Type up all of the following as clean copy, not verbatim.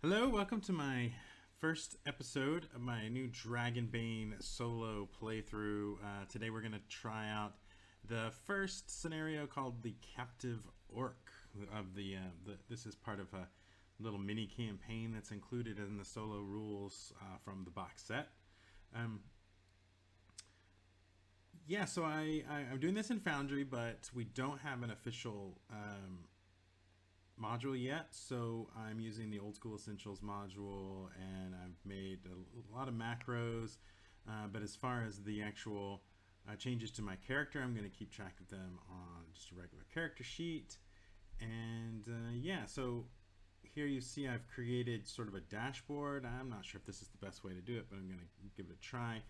Hello, welcome to my first episode of my new Dragonbane solo playthrough. Today we're going to try out the first scenario called the Captive Orc. This is part of a little mini campaign that's included in the solo rules from the box set. So I'm doing this in Foundry, but we don't have an official module yet, so I'm using the Old School Essentials module, and I've made a lot of macros, but as far as the actual changes to my character, I'm going to keep track of them on just a regular character sheet. And so here you see I've created sort of a dashboard. I'm not sure if this is the best way to do it, but I'm going to give it a try.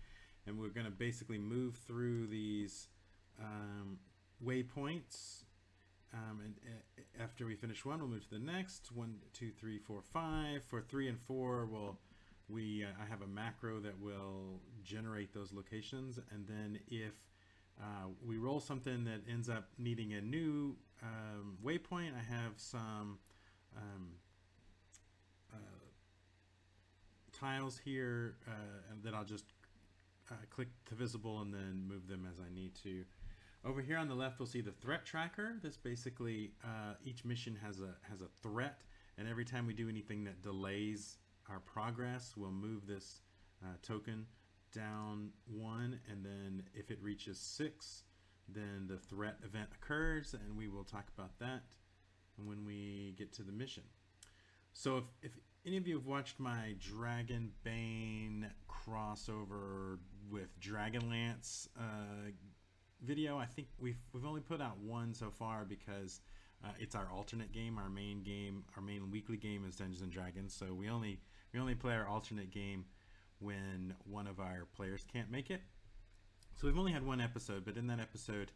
And we're going to basically move through these waypoints. And after we finish one, we'll move to the next. 1, 2, 3, 4, 5. For 3 and 4, I have a macro that will generate those locations. And then if we roll something that ends up needing a new waypoint, I have some tiles here that I'll just click to visible and then move them as I need to. Over here on the left, we'll see the threat tracker. This basically, each mission has a threat, and every time we do anything that delays our progress, we'll move this token down 1, and then if it reaches 6, then the threat event occurs, and we will talk about that when we get to the mission. So if any of you have watched my Dragonbane crossover with Dragonlance video, I think we've only put out one so far because it's our alternate game. Our main weekly game is Dungeons and Dragons, so we only play our alternate game when one of our players can't make it. So we've only had one episode, but in that episode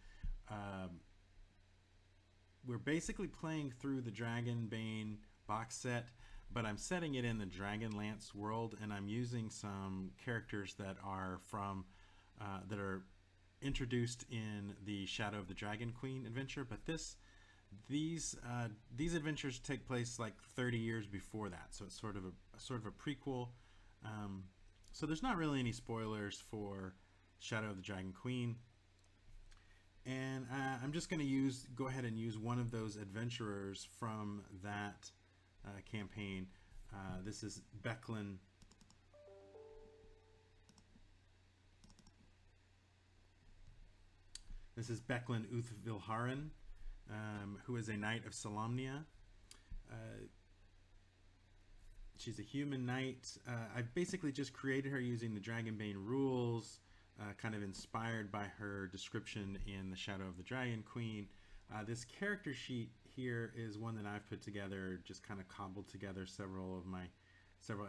we're basically playing through the Dragonbane box set, but I'm setting it in the Dragonlance world, and I'm using some characters that are from that are introduced in the Shadow of the Dragon Queen adventure, but these adventures take place like 30 years before that, so it's sort of a prequel. So there's not really any spoilers for Shadow of the Dragon Queen, and I'm just going to go ahead and use one of those adventurers from that campaign. This is Becklin. This is Becklin Uthvilharen, who is a knight of Solamnia. She's a human knight. I've basically just created her using the Dragonbane rules, kind of inspired by her description in the Shadow of the Dragon Queen. This character sheet here is one that I've put together, just kind of cobbled together several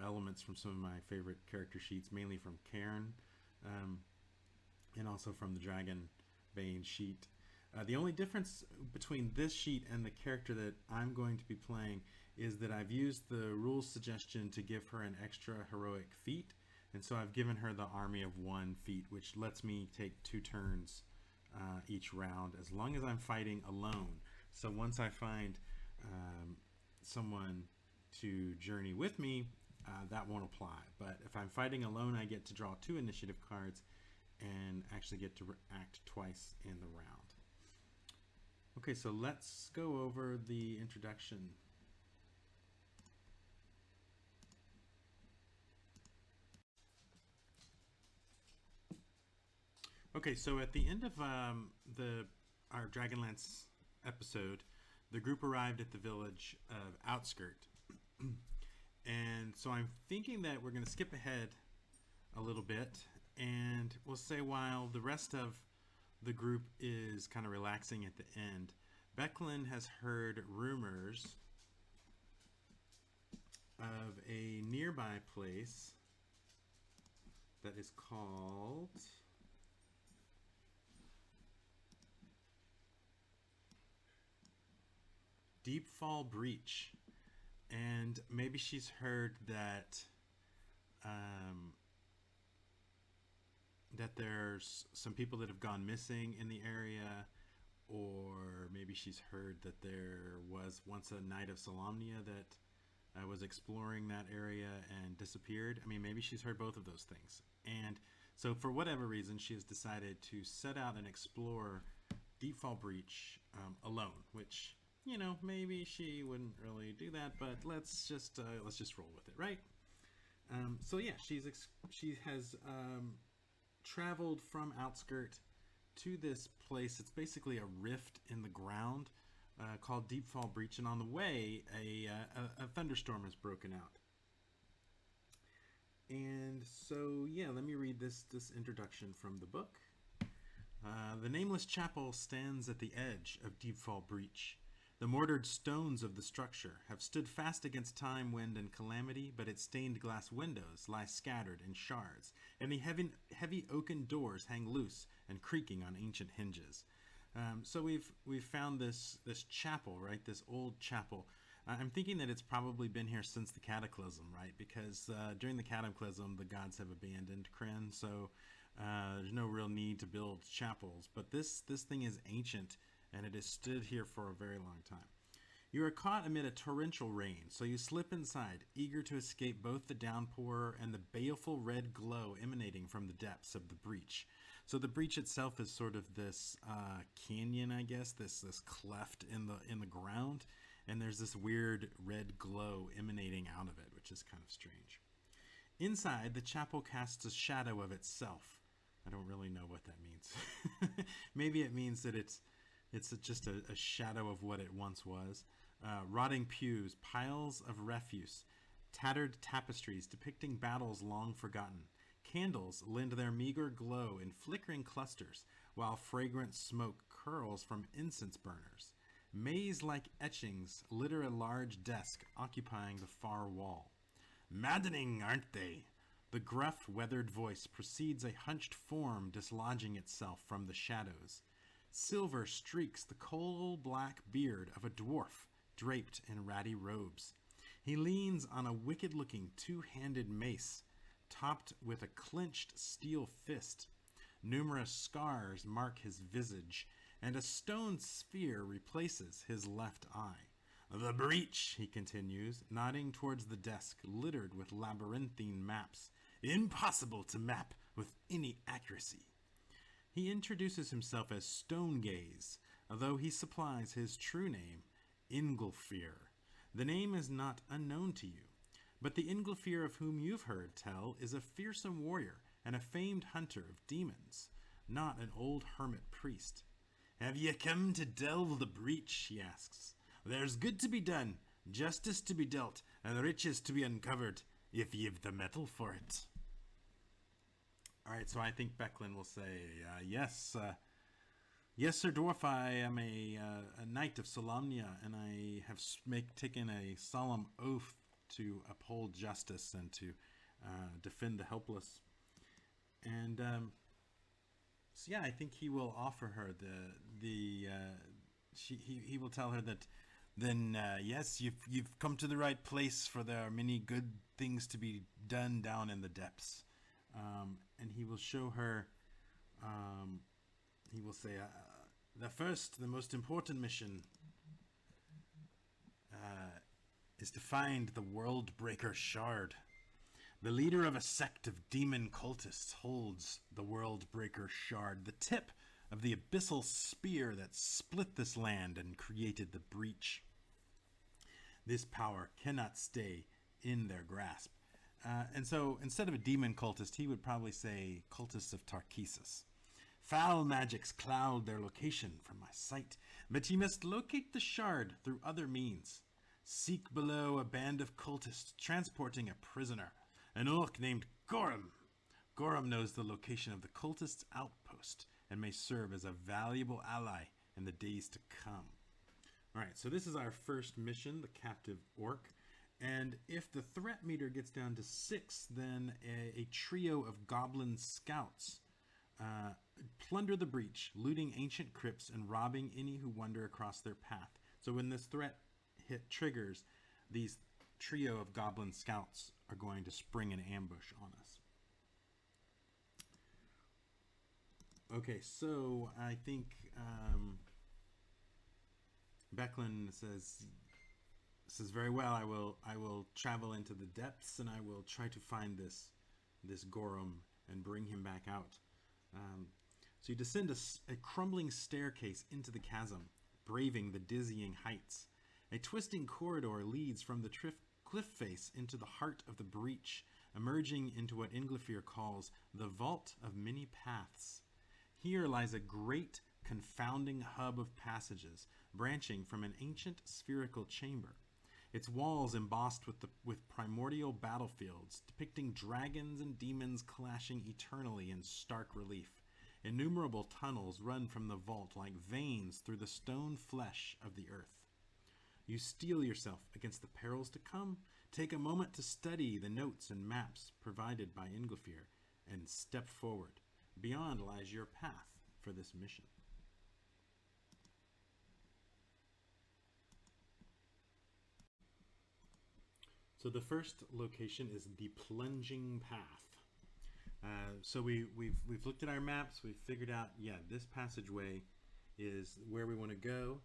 elements from some of my favorite character sheets, mainly from Cairn, and also from the Dragonbane sheet. The only difference between this sheet and the character that I'm going to be playing is that I've used the rules suggestion to give her an extra heroic feat, and so I've given her the Army of 1 feat, which lets me take 2 turns each round as long as I'm fighting alone. So once I find someone to journey with me, that won't apply. But if I'm fighting alone, I get to draw 2 initiative cards and actually get to act twice in the round. Okay, so let's go over the introduction. Okay, so at the end of our Dragonlance episode, the group arrived at the village of Outskirt. And so I'm thinking that we're going to skip ahead a little bit, and we'll say while the rest of the group is kind of relaxing at the end, Becklin has heard rumors of a nearby place that is called Deepfall Breach, and maybe she's heard that that there's some people that have gone missing in the area, or maybe she's heard that there was once a Knight of Solamnia that was exploring that area and disappeared. I mean, maybe she's heard both of those things. And so for whatever reason, she has decided to set out and explore Deepfall Breach alone, which, you know, maybe she wouldn't really do that, but let's just roll with it, right? So yeah, she has traveled from Outskirt to this place. It's basically a rift in the ground called Deepfall Breach, and on the way, a thunderstorm has broken out. And so, yeah, let me read this introduction from the book. The nameless chapel stands at the edge of Deepfall Breach. The mortared stones of the structure have stood fast against time, wind, and calamity, but its stained glass windows lie scattered in shards, and the heavy oaken doors hang loose and creaking on ancient hinges. So we've found this chapel, right? This old chapel. I'm thinking that it's probably been here since the Cataclysm, right? Because during the Cataclysm, the gods have abandoned Krynn, so there's no real need to build chapels. But this thing is ancient, and it has stood here for a very long time. You are caught amid a torrential rain, so you slip inside, eager to escape both the downpour and the baleful red glow emanating from the depths of the breach. So the breach itself is sort of this canyon, I guess, this cleft in the ground, and there's this weird red glow emanating out of it, which is kind of strange. Inside, the chapel casts a shadow of itself. I don't really know what that means. Maybe it means that it's just a shadow of what it once was. Rotting pews, piles of refuse, tattered tapestries depicting battles long forgotten. Candles lend their meager glow in flickering clusters, while fragrant smoke curls from incense burners. Maze-like etchings litter a large desk occupying the far wall. Maddening, aren't they? The gruff, weathered voice precedes a hunched form dislodging itself from the shadows. Silver streaks the coal-black beard of a dwarf draped in ratty robes. He leans on a wicked-looking two-handed mace, topped with a clenched steel fist. Numerous scars mark his visage, and a stone sphere replaces his left eye. The breach, he continues, nodding towards the desk littered with labyrinthine maps. Impossible to map with any accuracy. He introduces himself as Stonegaze, although he supplies his true name, Ingolfir. The name is not unknown to you, but the Ingolfir of whom you've heard tell is a fearsome warrior and a famed hunter of demons, not an old hermit priest. Have ye come to delve the breach, he asks. There's good to be done, justice to be dealt, and riches to be uncovered, if ye've the mettle for it. Alright, so I think Becklin will say, yes, Sir Dwarf, I am a knight of Solamnia, and I have taken a solemn oath to uphold justice and to defend the helpless. And so yeah, I think he will offer her he will tell her that then yes, you've come to the right place, for there are many good things to be done down in the depths. And he will show her. He will say, the most important mission is to find the World Breaker Shard. The leader of a sect of demon cultists holds the World Breaker Shard, the tip of the abyssal spear that split this land and created the breach. This power cannot stay in their grasp. And so, instead of a demon cultist, he would probably say cultists of Tarkesis. Foul magics cloud their location from my sight, but ye must locate the shard through other means. Seek below a band of cultists transporting a prisoner, an orc named Gorum. Gorum knows the location of the cultists' outpost and may serve as a valuable ally in the days to come. Alright, so this is our first mission, the Captive Orc. And if the threat meter gets down to 6, then a trio of goblin scouts plunder the breach, looting ancient crypts and robbing any who wander across their path. So when this threat hit triggers, these trio of goblin scouts are going to spring an ambush on us. Okay, so I think Becklin says, says, very well, I will travel into the depths and I will try to find this Gorum and bring him back out. So you descend a crumbling staircase into the chasm, braving the dizzying heights. A twisting corridor leads from the cliff face into the heart of the breach, emerging into what Inglefir calls the Vault of Many Paths. Here lies a great confounding hub of passages, branching from an ancient spherical chamber. Its walls embossed with primordial battlefields, depicting dragons and demons clashing eternally in stark relief. Innumerable tunnels run from the vault like veins through the stone flesh of the earth. You steel yourself against the perils to come, take a moment to study the notes and maps provided by Inglefir, and step forward. Beyond lies your path for this mission. So the first location is the plunging path. So we've looked at our maps. We've figured out, this passageway is where we want to go.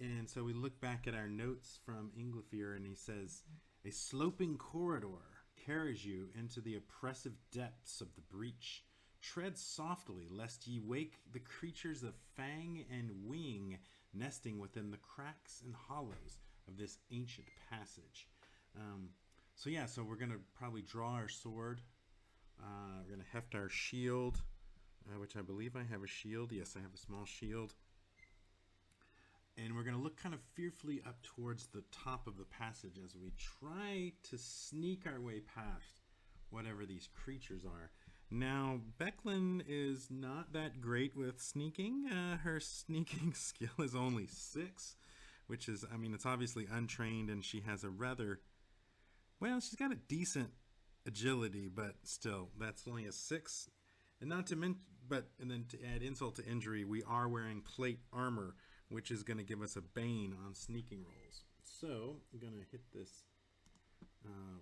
And so we look back at our notes from Inglefir, and he says, a sloping corridor carries you into the oppressive depths of the breach. Tread softly, lest ye wake the creatures of fang and wing nesting within the cracks and hollows of this ancient passage. So we're going to probably draw our sword. We're going to heft our shield, which I believe I have a shield. Yes, I have a small shield. And we're going to look kind of fearfully up towards the top of the passage as we try to sneak our way past whatever these creatures are. Now, Becklin is not that great with sneaking. Her sneaking skill is only 6, which is, it's obviously untrained, and she has a rather... Well, she's got a decent agility, but still, that's only a 6. And not to mention, and then to add insult to injury, we are wearing plate armor, which is going to give us a bane on sneaking rolls. So, I'm going to hit this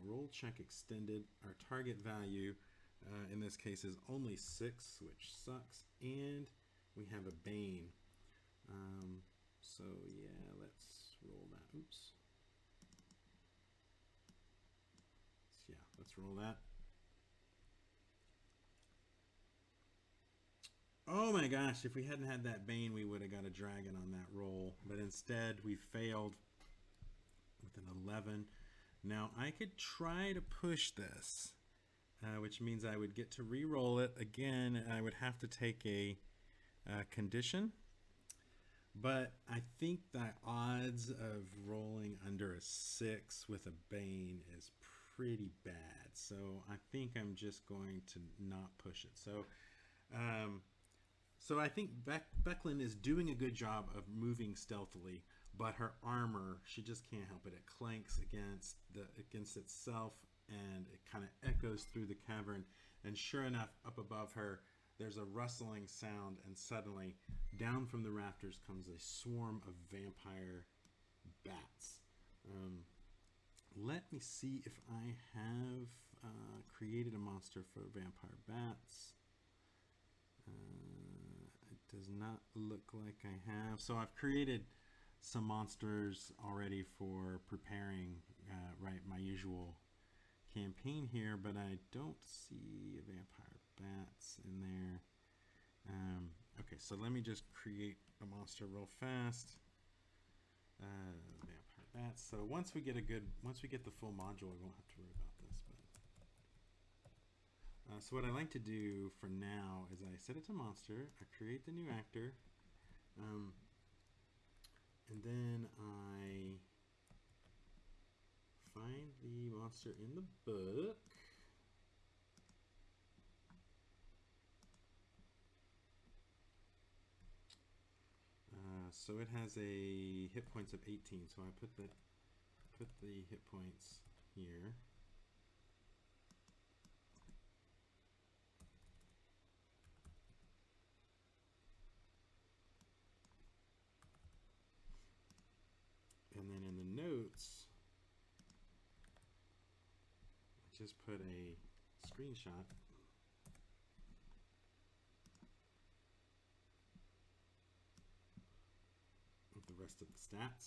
roll check extended. Our target value, in this case, is only 6, which sucks. And we have a bane. Let's roll that. Oops. Let's roll that. Oh my gosh, if we hadn't had that bane, we would have got a dragon on that roll. But instead, we failed with an 11. Now, I could try to push this, which means I would get to re-roll it. Again, I would have to take a condition. But I think the odds of rolling under a 6 with a bane is pretty bad. So I think I'm just going to not push it. So I think Becklin is doing a good job of moving stealthily, but her armor, she just can't help it. It clanks against itself, and it kind of echoes through the cavern. And sure enough, up above her, there's a rustling sound, and suddenly, down from the rafters comes a swarm of vampire bats. Let me see if I have created a monster for vampire bats. It does not look like I have. So I've created some monsters already for preparing my usual campaign here, but I don't see vampire bats in there. Okay, so let me just create a monster real fast. Vampire bats. So once we get the full module, we won't have to worry about this. But so what I like to do for now is I set it to monster. I create the new actor, and then I find the monster in the book. So it has a hit points of 18. So I put the hit points here. And then in the notes, I just put a screenshot. The rest of the stats.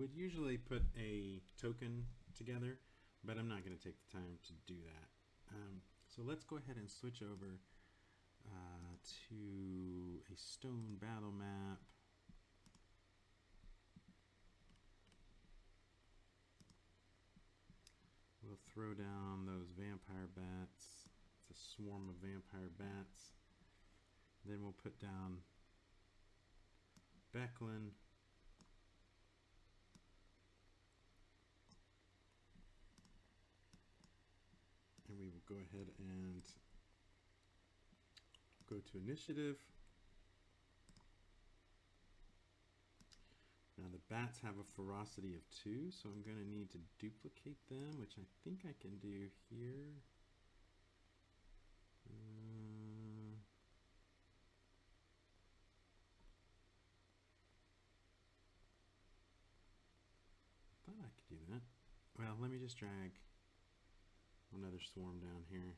would usually put a token together, but I'm not going to take the time to do that. So let's go ahead and switch over to a stone battle map. We'll throw down those vampire bats. It's a swarm of vampire bats. Then we'll put down Becklin. And we will go ahead and go to initiative. Now the bats have a ferocity of 2, so I'm going to need to duplicate them, which I think I can do here. Thought I could do that. Well, let me just drag another swarm down here.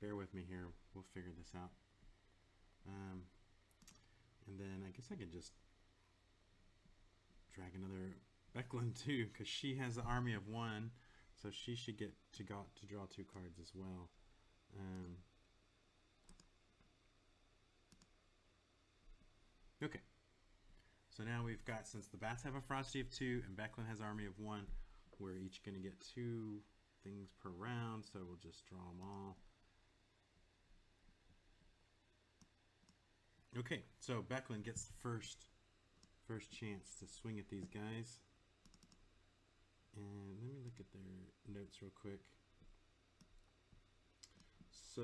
Bear with me here. We'll figure this out. And then I guess I could just drag another Becklin too, because she has an army of 1, so she should get to draw 2 cards as well. Okay. So now we've got, since the bats have a ferocity of 2 and Becklin has an army of 1, we're each going to get 2 things per round, so we'll just draw them all. Okay, so Becklin gets the first chance to swing at these guys. And let me look at their notes real quick. So,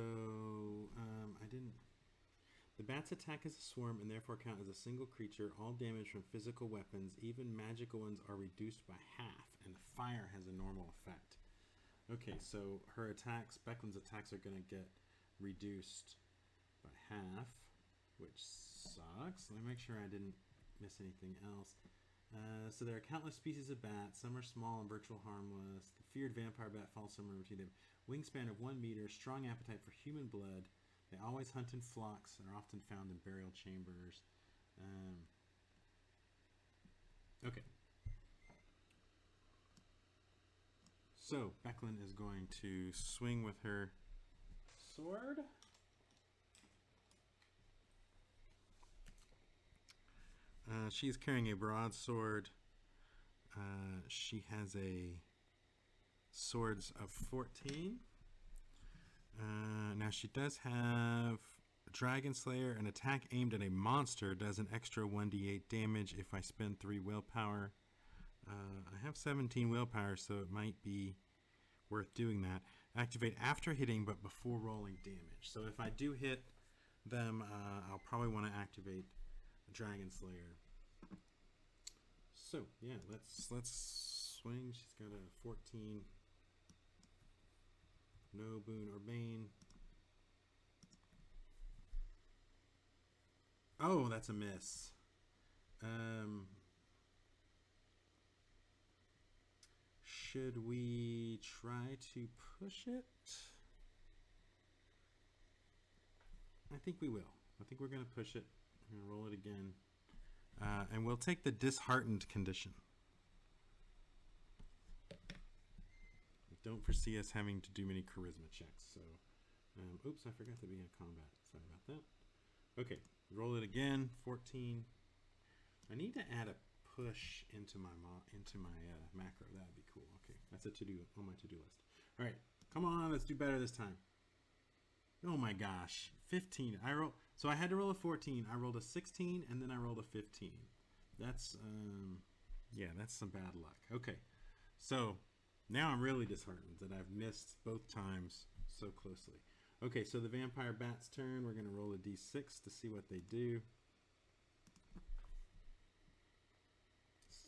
the bats attack as a swarm and therefore count as a single creature. All damage from physical weapons, even magical ones, are reduced by half, and the fire has a normal effect. Okay, so her attacks, Becklin's attacks, are going to get reduced by half, which sucks. Let me make sure I didn't miss anything else. So there are countless species of bats. Some are small and virtual harmless. The feared vampire bat falls somewhere between them. Wingspan of 1 meter, strong appetite for human blood. They always hunt in flocks and are often found in burial chambers. Okay. So Becklin is going to swing with her sword. She is carrying a broadsword. She has a swords of 14. Now she does have Dragon Slayer. An attack aimed at a monster does an extra 1d8 damage if I spend 3 willpower. I have 17 willpower, so it might be worth doing that. Activate after hitting, but before rolling damage. So if I do hit them, I'll probably want to activate Dragon Slayer. So yeah, let's swing. She's got a 14. No boon or bane. Oh, that's a miss. Should we try to push it? I think we will. I think we're going to push it. I'm going to roll it again. And we'll take the disheartened condition. I don't foresee us having to do many charisma checks. So, oops, I forgot to be in combat. Sorry about that. Okay, roll it again. 14. I need to add a push into my macro. That would be cool. Okay, that's a to-do on my to-do list. All right, come on, let's do better this time. Oh my gosh, 15. So I had to roll a 14. I rolled a 16, and then I rolled a 15. That's yeah, that's some bad luck. Okay, so now I'm really disheartened that I've missed both times so closely. Okay, so the vampire bat's turn. We're going to roll a d6 to see what they do.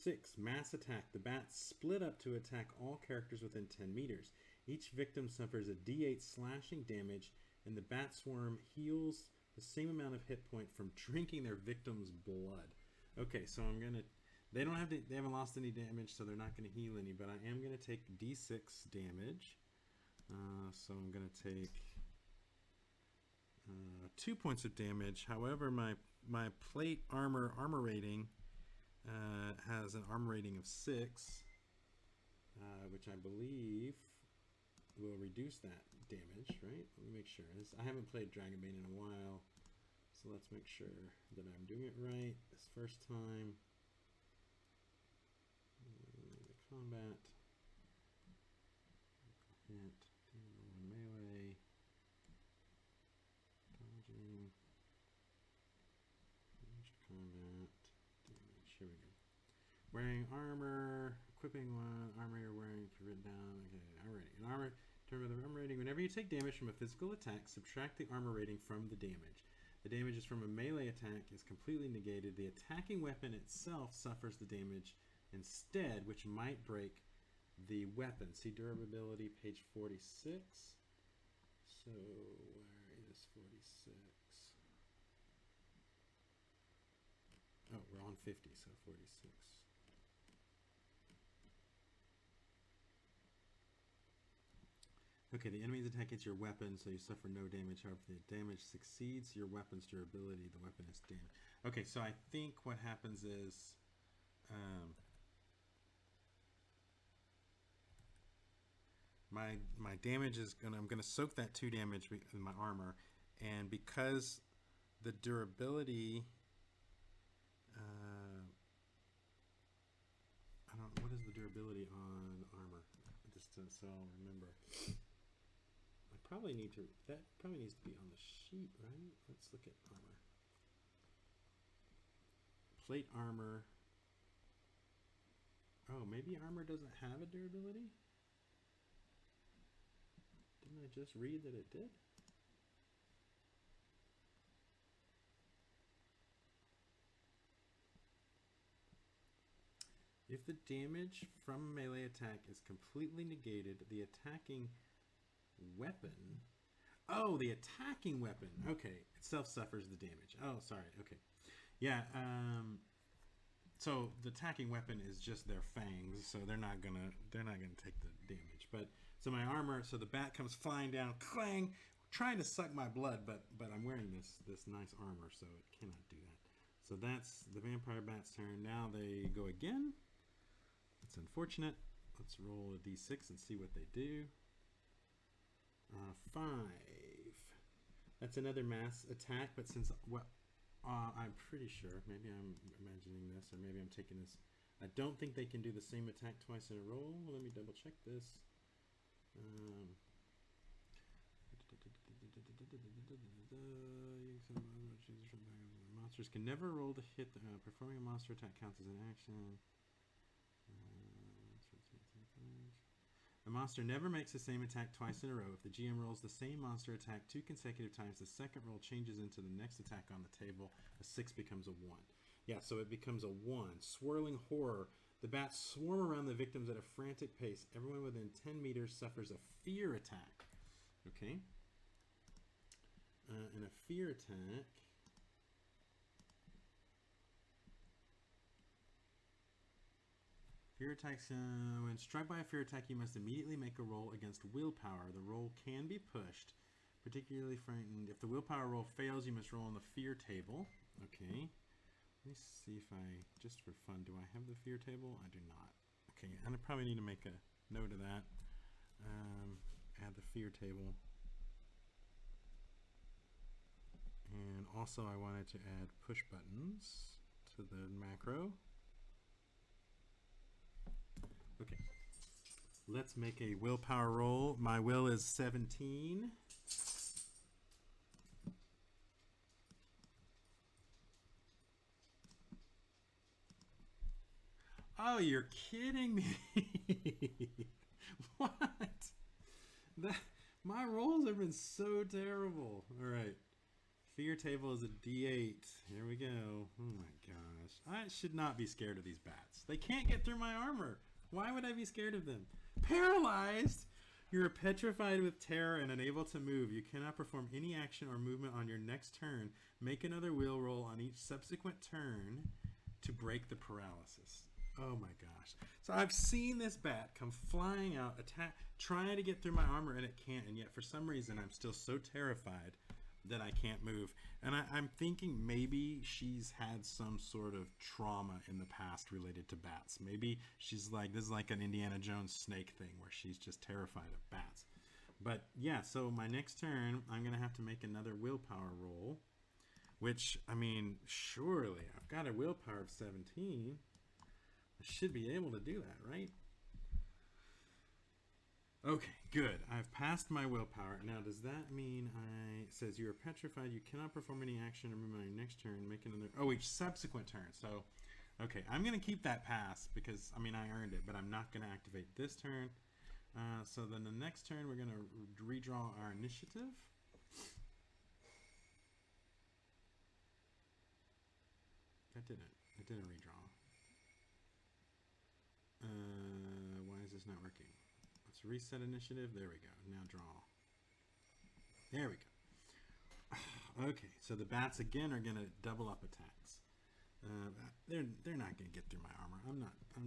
6, mass attack. The bats split up to attack all characters within 10 meters. Each victim suffers a d8 slashing damage, and the bat swarm heals the same amount of hit point from drinking their victim's blood. Okay, so I'm gonna. They haven't lost any damage, so they're not gonna heal any. But I am gonna take d6 damage. So I'm gonna take 2 points of damage. However, my plate armor rating has an armor rating of 6, which I believe will reduce that damage, right? Let me make sure. I haven't played Dragonbane in a while, so let's make sure that I'm doing it right this first time. Combat. Hit. Melee. Dodging. Ranged combat. Damage. Here we go. Wearing armor. Equipping one. Armor you're wearing. Written down. Okay. Alrighty. An armor. Term of the armor rating. Whenever you take damage from a physical attack, subtract the armor rating from the damage. The damage is from a melee attack is completely negated. The attacking weapon itself suffers the damage instead, which might break the weapon. See durability, page 46. So where is 46? Oh, we're on 50, so 46. Okay, the enemy's attack hits your weapon, so you suffer no damage. However, if the damage succeeds your weapon's durability, the weapon is damaged. Okay, so I think what happens is my damage is I'm gonna soak that 2 damage in my armor, and because the durability, I don't. What is the durability on armor? Just so I'll remember. I probably need to. That probably needs to be on the sheet, right? Let's look at armor. Plate armor. Oh, maybe armor doesn't have a durability? Didn't I just read that it did? If the damage from a melee attack is completely negated, the attacking weapon... Oh, the attacking weapon. Okay, itself suffers the damage. Oh, sorry. Okay. Yeah, so the attacking weapon is just their fangs, so they're not gonna take the damage. But so my armor, so the bat comes flying down, clang, trying to suck my blood, but I'm wearing this nice armor, so it cannot do that. So that's the vampire bat's turn. Now they go again. It's unfortunate. Let's roll a d6 and see what they do. 5. That's another mass attack, but since I'm pretty sure, maybe I'm imagining this, or maybe I'm taking this. I don't think they can do the same attack twice in a row. Let me double check this. Monsters can never roll to hit. Performing a monster attack counts as an action. A monster never makes the same attack twice in a row. If the GM rolls the same monster attack 2 consecutive times, the second roll changes into the next attack on the table. A 6 becomes a 1. Yeah, so it becomes a 1. Swirling horror. The bats swarm around the victims at a frantic pace. Everyone within 10 meters suffers a fear attack. Okay. And a fear attack... Fear attacks, when struck by a fear attack, you must immediately make a roll against willpower. The roll can be pushed, particularly frightened. If the willpower roll fails, you must roll on the fear table. Okay. Let me see if just for fun, do I have the fear table? I do not. Okay, and I probably need to make a note of that. Add the fear table. And also I wanted to add push buttons to the macro. Okay, let's make a willpower roll. My will is 17. Oh, you're kidding me. What? My rolls have been so terrible. All right. Fear table is a D8. Here we go. Oh my gosh. I should not be scared of these bats. They can't get through my armor. Why would I be scared of them? Paralyzed! You are petrified with terror and unable to move. You cannot perform any action or movement on your next turn. Make another will roll on each subsequent turn to break the paralysis. Oh my gosh. So I've seen this bat come flying out, trying to get through my armor, and it can't. And yet for some reason I'm still so terrified that I can't move. And I'm thinking maybe she's had some sort of trauma in the past related to bats. Maybe she's like, this is like an Indiana Jones snake thing where she's just terrified of bats. But yeah, so my next turn, I'm going to have to make another willpower roll. Which, I mean, surely I've got a willpower of 17. I should be able to do that, right? Okay, good. I've passed my willpower. Now, does that mean it says you are petrified, you cannot perform any action or move on your next turn, make another, each subsequent turn. So, okay, I'm going to keep that pass because, I mean, I earned it, but I'm not going to activate this turn. So then the next turn, we're going to redraw our initiative. That didn't redraw. Why is this not working? Let's reset initiative. There we go. Now draw. There we go. Okay, so the bats again are going to double up attacks. They're not going to get through my armor. I'm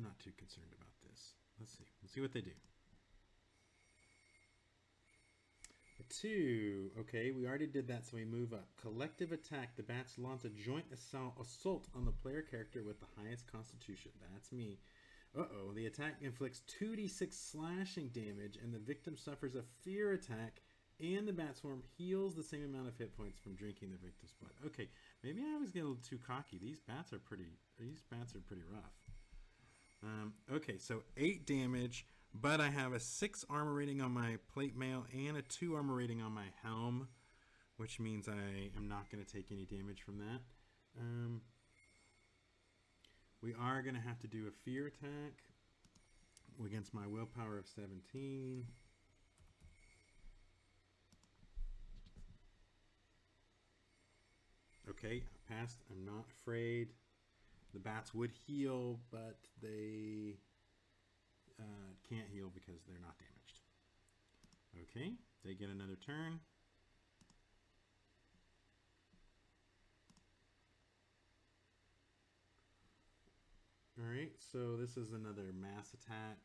not too concerned about this. Let's see what they do. A 2. Okay, we already did that, so we move up. Collective attack. The bats launch a joint assault on the player character with the highest constitution. That's me. Uh-oh. The attack inflicts 2d6 slashing damage, and the victim suffers a fear attack, and the bat swarm heals the same amount of hit points from drinking the victim's blood. Okay, maybe I was getting a little too cocky. These bats are pretty rough. Okay, so 8 damage. But I have a 6 armor rating on my plate mail and a 2 armor rating on my helm, which means I am not going to take any damage from that. We are going to have to do a fear attack against my willpower of 17. Okay, I passed. I'm not afraid. The bats would heal, but they can't heal because they're not damaged. Okay, they get another turn. Alright, so this is another mass attack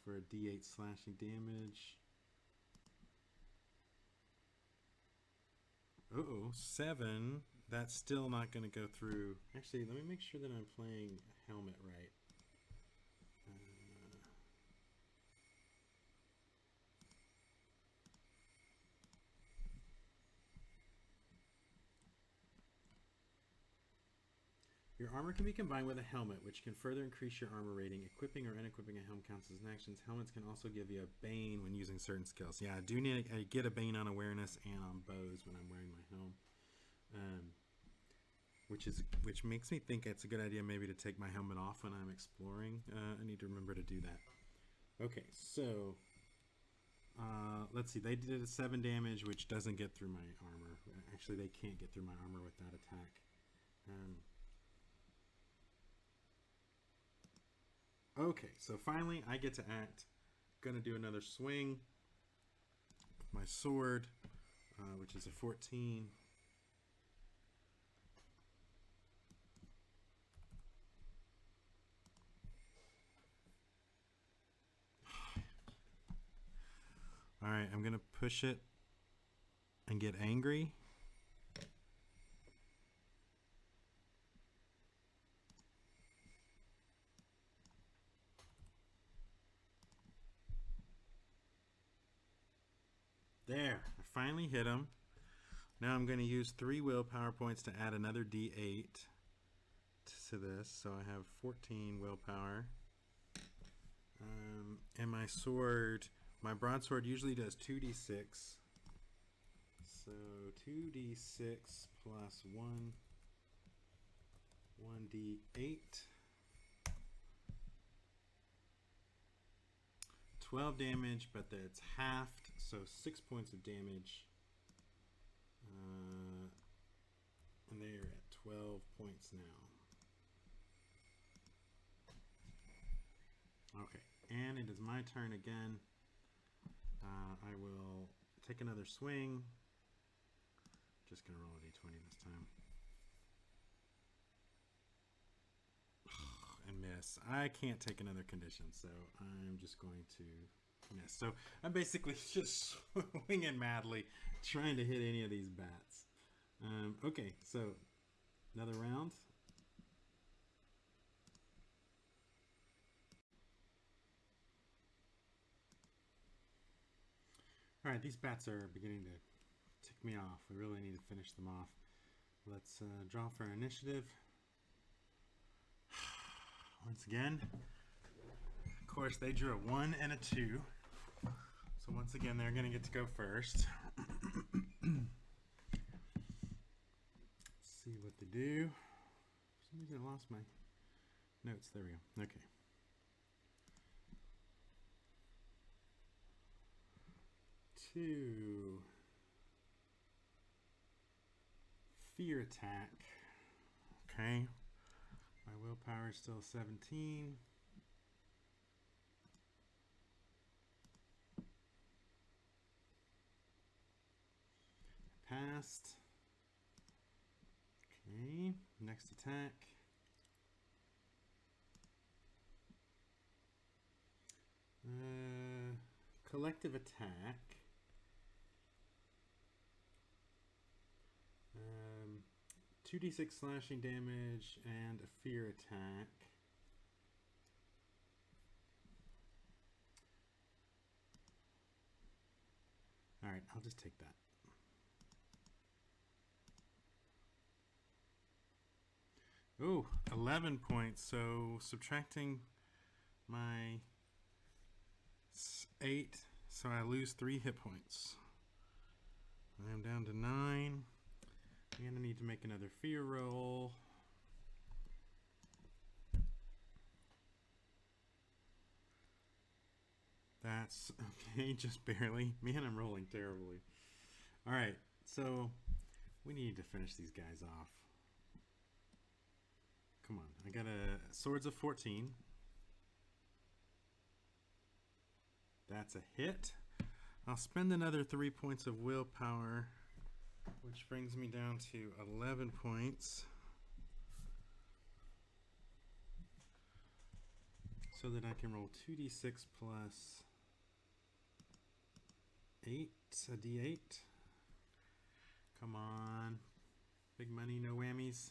for a d8 slashing damage. Uh-oh, 7. That's still not going to go through. Actually, let me make sure that I'm playing helmet right. Your armor can be combined with a helmet, which can further increase your armor rating. Equipping or unequipping a helm counts as an action. Helmets can also give you a bane when using certain skills. Yeah, I get a bane on awareness and on bows when I'm wearing my helm, which makes me think it's a good idea maybe to take my helmet off when I'm exploring. I need to remember to do that. Okay, so let's see. They did a 7 damage, which doesn't get through my armor. Actually, they can't get through my armor with that attack. Okay, so finally I get to act. Gonna do another swing with my sword, which is a 14. Alright, I'm gonna push it and get angry. There, I finally hit him. Now I'm going to use 3 willpower points to add another d8 to this. So I have 14 willpower. And my sword, my broadsword usually does 2d6. So 2d6 plus 1d8. 12 damage, but it's halved, so 6 points of damage. And they are at 12 points now. Okay, and it is my turn again. I will take another swing. Just gonna roll a d20 this time. And miss. I can't take another condition, so I'm just going to miss. So I'm basically just swinging madly, trying to hit any of these bats. Okay, so another round. All right, these bats are beginning to tick me off. We really need to finish them off. Let's draw for initiative. Once again, of course, they drew a 1 and a 2. So once again, they're going to get to go first. See what they do. For some reason I lost my notes. There we go. Okay. Two. Fear attack. Okay. My willpower is still 17. Passed. Okay. Next attack. Collective attack. 2d6 slashing damage and a fear attack. Alright, I'll just take that. Oh, 11 points. So subtracting my 8, so I lose 3 hit points. I am down to 9. And I need to make another fear roll. That's okay, just barely. Man, I'm rolling terribly. Alright, so we need to finish these guys off. Come on, I got a swords of 14. That's a hit. I'll spend another 3 points of willpower, which brings me down to 11 points. So that I can roll 2d6 plus 8, a d8. Come on. Big money, no whammies.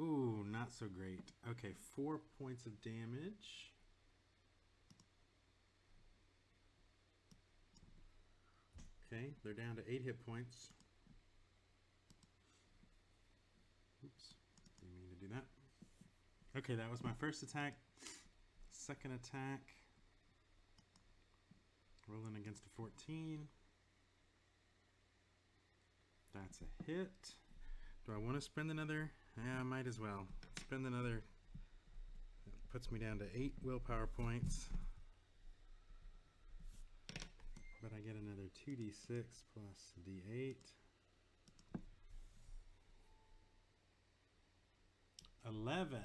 Ooh, not so great. Okay, 4 points of damage. Okay, they're down to 8 hit points. Oops, didn't mean to do that. Okay, that was my first attack. Second attack. Rolling against a 14. That's a hit. Do I want to spend another? Yeah, I might as well. Spend another. That puts me down to 8 willpower points. But I get another 2d6 plus d8. 11.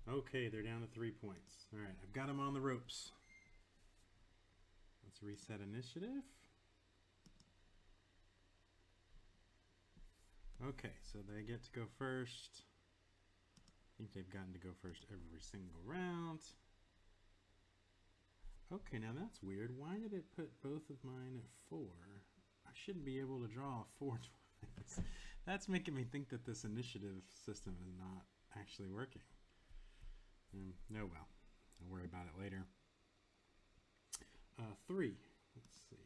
Okay, they're down to 3 points. All right, I've got them on the ropes. Let's reset initiative. Okay, so they get to go first. I think they've gotten to go first every single round. Okay, now that's weird. Why did it put both of mine at 4? I shouldn't be able to draw 4 twice. That's making me think that this initiative system is not actually working. Oh well, I'll worry about it later. 3. Let's see.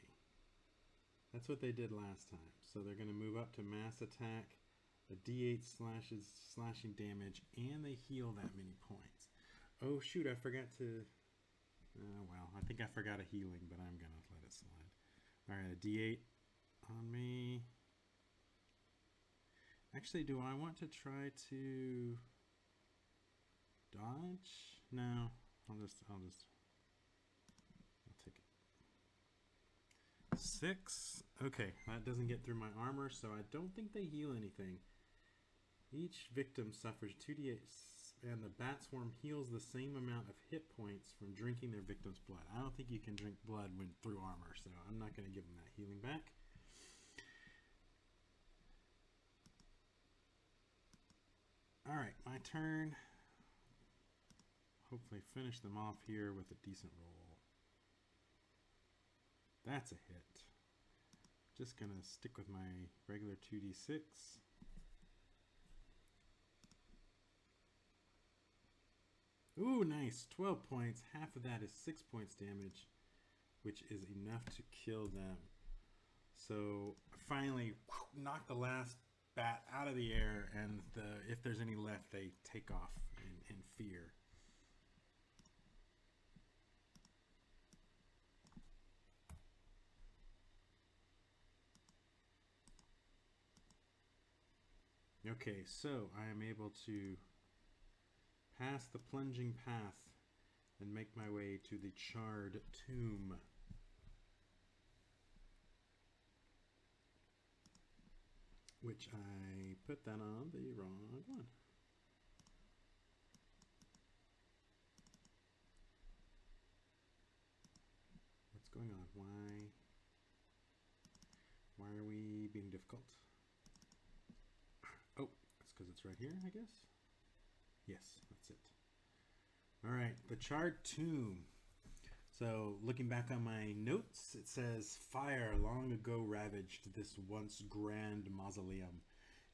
That's what they did last time. So they're going to move up to mass attack, a d8 slashing damage, and they heal that many points. Oh shoot, I forgot to... well, I think I forgot a healing, but I'm going to let it slide. Alright, a d8 on me. Actually, do I want to try to dodge? No, I'll take it. 6. Okay, that doesn't get through my armor, so I don't think they heal anything. Each victim suffers 2d8, and the bat swarm heals the same amount of hit points from drinking their victim's blood. I don't think you can drink blood when through armor, so I'm not going to give them that healing back. Alright, my turn. Hopefully finish them off here with a decent roll. That's a hit. Just gonna stick with my regular 2d6. Ooh, nice. 12 points. Half of that is 6 points damage, which is enough to kill them. So finally knock the last bat out of the air, and if there's any left, they take off in fear. Okay, so I am able to pass the plunging path and make my way to the charred tomb. Which I put that on the wrong one. What's going on? Why are we being difficult? Oh, that's because it's right here, I guess. Yes, that's it. All right, the charred tomb. So looking back on my notes, it says, fire long ago ravaged this once grand mausoleum.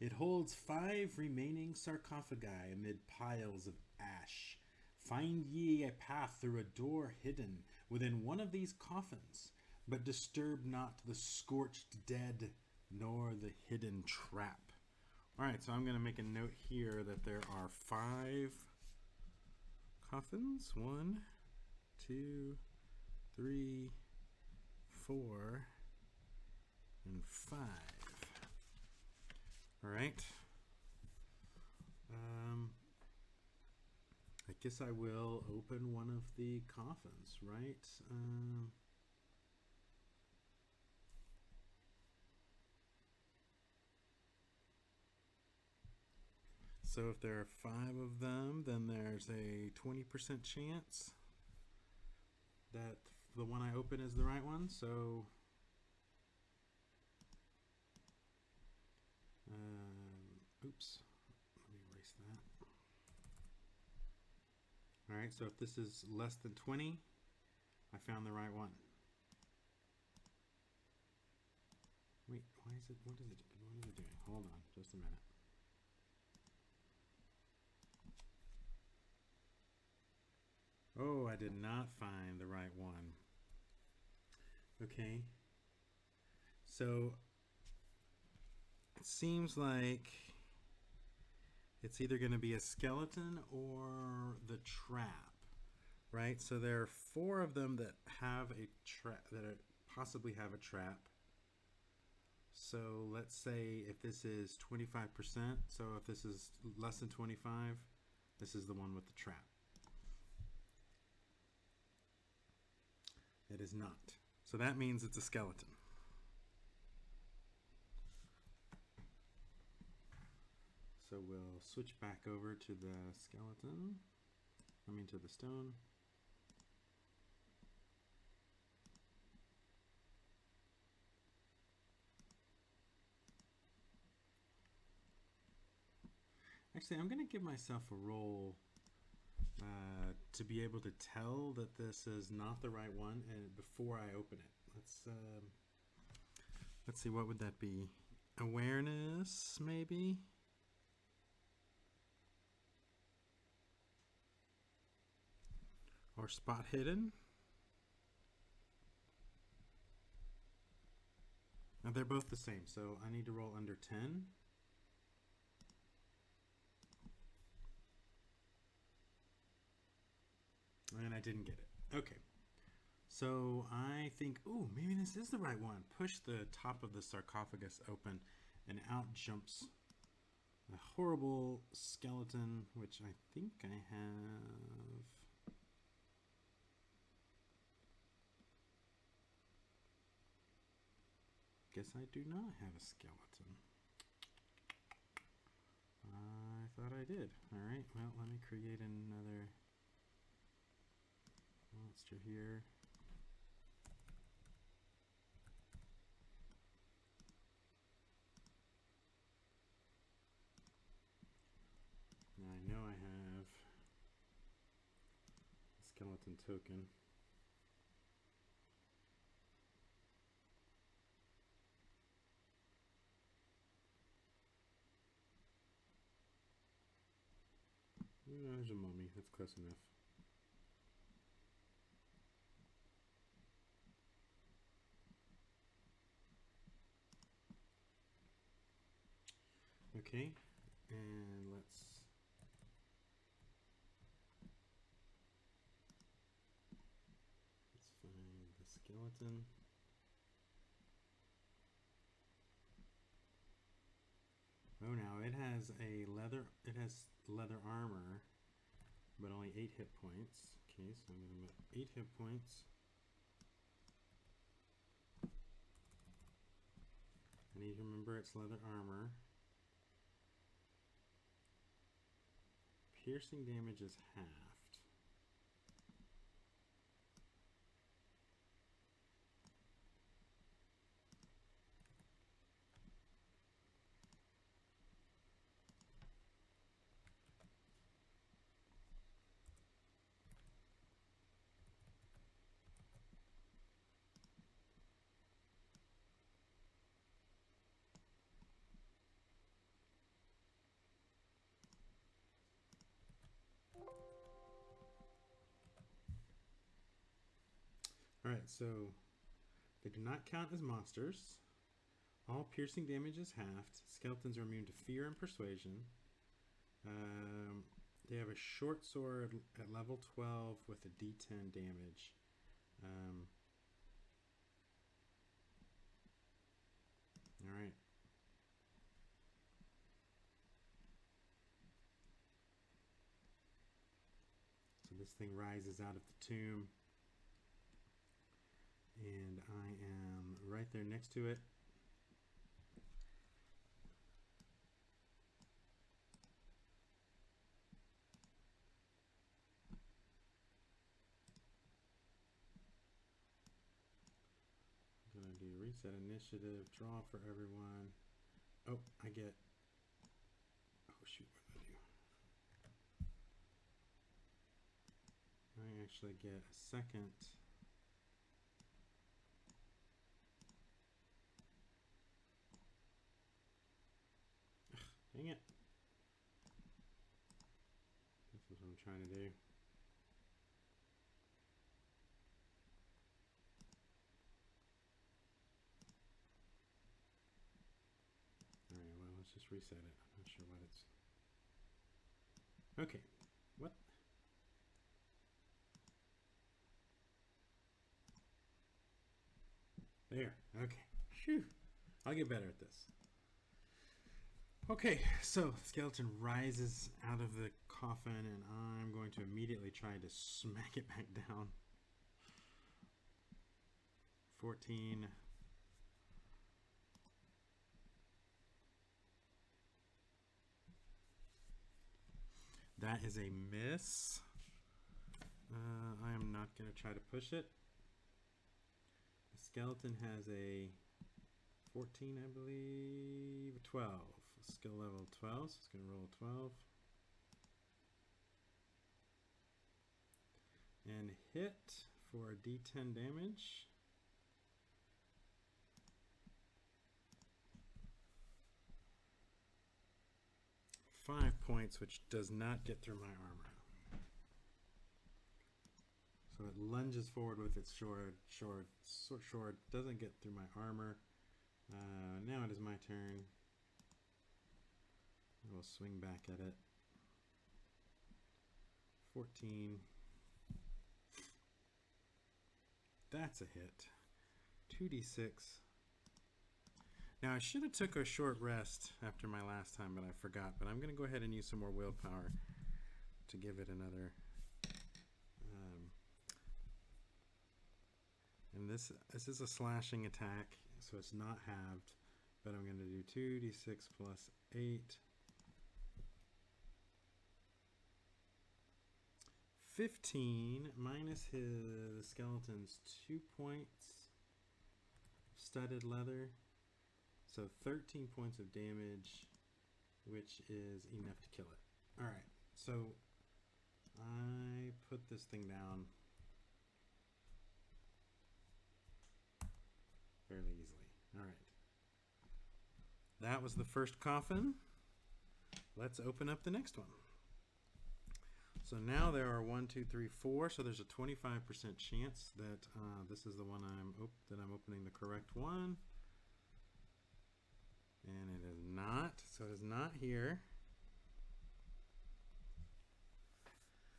It holds 5 remaining sarcophagi amid piles of ash. Find ye a path through a door hidden within one of these coffins, but disturb not the scorched dead, nor the hidden trap. All right, so I'm going to make a note here that there are 5 coffins. 1, 2, 3, 4, and 5. All right. I guess I will open one of the coffins, right? So if there are 5 of them, then there's a 20% chance that the one I open is the right one. So oops, let me erase that. All right, so if this is less than 20, I found the right one. Wait, what is it doing? Hold on, just a minute. Oh, I did not find the right one. Okay. So it seems like it's either going to be a skeleton or the trap, right? So there are 4 of them that have a trap, that possibly have a trap. So let's say if this is 25%, so if this is less than 25, this is the one with the trap. It is not. So that means it's a skeleton. So we'll switch back over to the skeleton. To the stone. Actually, I'm going to give myself a roll to be able to tell that this is not the right one, and before I open it. Let's see, what would that be? Awareness, maybe? Or spot hidden? Now they're both the same, so I need to roll under 10. And I didn't get it. Okay. So I think, ooh, maybe this is the right one. Push the top of the sarcophagus open, and out jumps a horrible skeleton, which I think I have. Guess I do not have a skeleton. I thought I did. All right, well, let me create another monster here. Now I know I have a skeleton token. There's a mummy. That's close enough. Okay, and let's find the skeleton. Oh, now it has leather armor, but only 8 hit points. Okay, so I'm gonna put 8 hit points. I need to remember it's leather armor. Piercing damage is halved. Alright, so they do not count as monsters. All piercing damage is halved. Skeletons are immune to fear and persuasion. They have a short sword at level 12 with a d10 damage. Alright. So this thing rises out of the tomb. And I am right there next to it. I'm gonna do reset initiative, draw for everyone. Oh, I get, oh shoot, what did I do? I actually get a second. Dang it. This is what I'm trying to do. Alright, well, let's just reset it. I'm not sure what it's... Okay. What? There. Okay. Phew. I'll get better at this. Okay, so skeleton rises out of the coffin, and I'm going to immediately try to smack it back down. 14. That is a miss. I am not going to try to push it. The skeleton has a 14, I believe, 12. Skill level 12, so it's going to roll 12. And hit for a d10 damage. Five points, which does not get through my armor. So it lunges forward with its sword, doesn't get through my armor. Now it is my turn. I will swing back at it. 14. That's a hit. 2d6. Now I should have took a short rest after my last time, but I forgot. But I'm going to go ahead and use some more willpower to give it another. And this is a slashing attack, so it's not halved. But I'm going to do 2d6 plus 8. 15 minus his skeleton's 2 points studded leather, so 13 points of damage, which is enough to kill it. All right, so I put this thing down fairly easily. All right, that was the first coffin. Let's open up the next one. So now there are 1, 2, 3, 4. So there's a 25% chance that this is the one that I'm opening the correct one. And it is not. So it is not here.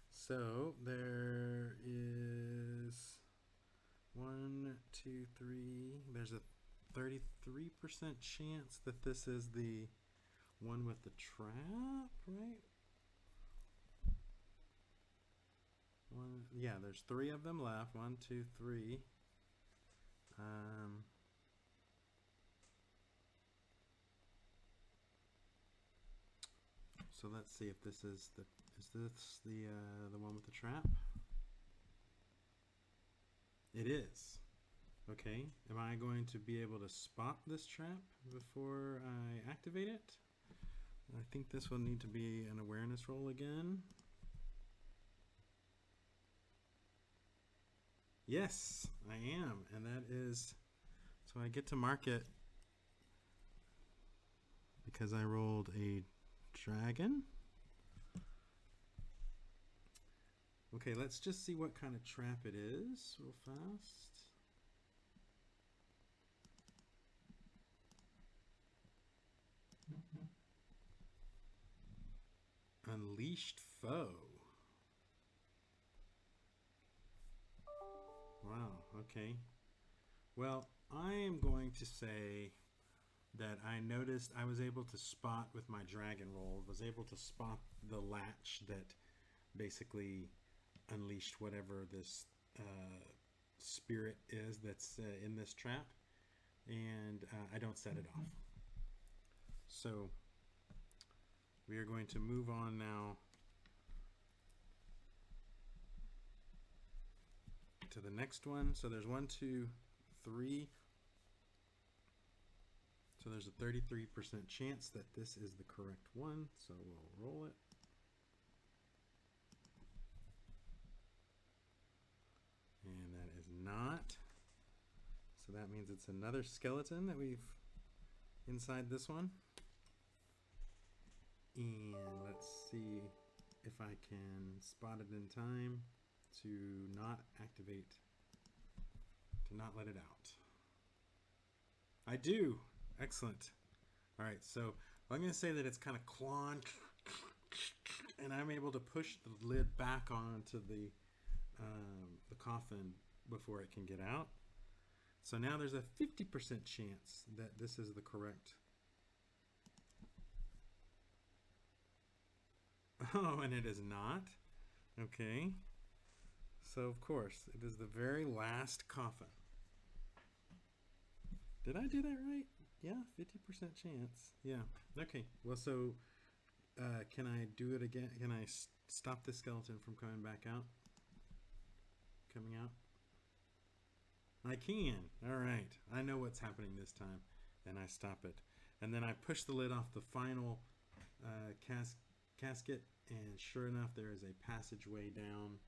So there is 1, 2, 3. There's a 33% chance that this is the one with the trap, right? Yeah, there's 3 of them left. 1, 2, 3. So let's see if this is the one with the trap. It is. Okay. Am I going to be able to spot this trap before I activate it? I think this will need to be an awareness roll again. Yes, I am, and that is, so I get to mark it because I rolled a dragon. Okay, let's just see what kind of trap it is real fast. Unleashed foe. Wow, okay. Well, I am going to say that I noticed I was able to spot with my dragon roll, was able to spot the latch that basically unleashed whatever this spirit is that's in this trap, and I don't set it off. So we are going to move on now to the next one. So there's 1, 2, 3. So there's a 33% chance that this is the correct one. So we'll roll it. And that is not. So that means it's another skeleton that we've inside this one. And let's see if I can spot it in time to not activate, to not let it out. I do. Excellent. All right, so I'm going to say that it's kind of clawing, and I'm able to push the lid back onto the coffin before it can get out. So now there's a 50% chance that this is the correct. Oh, and it is not. Okay. So of course, it is the very last coffin. Did I do that right? Yeah, 50% chance. Yeah. Okay. Well, so can I do it again? Can I stop the skeleton from coming back out? Coming out? I can. All right. I know what's happening this time. And I stop it. And then I push the lid off the final casket. And sure enough, there is a passageway down.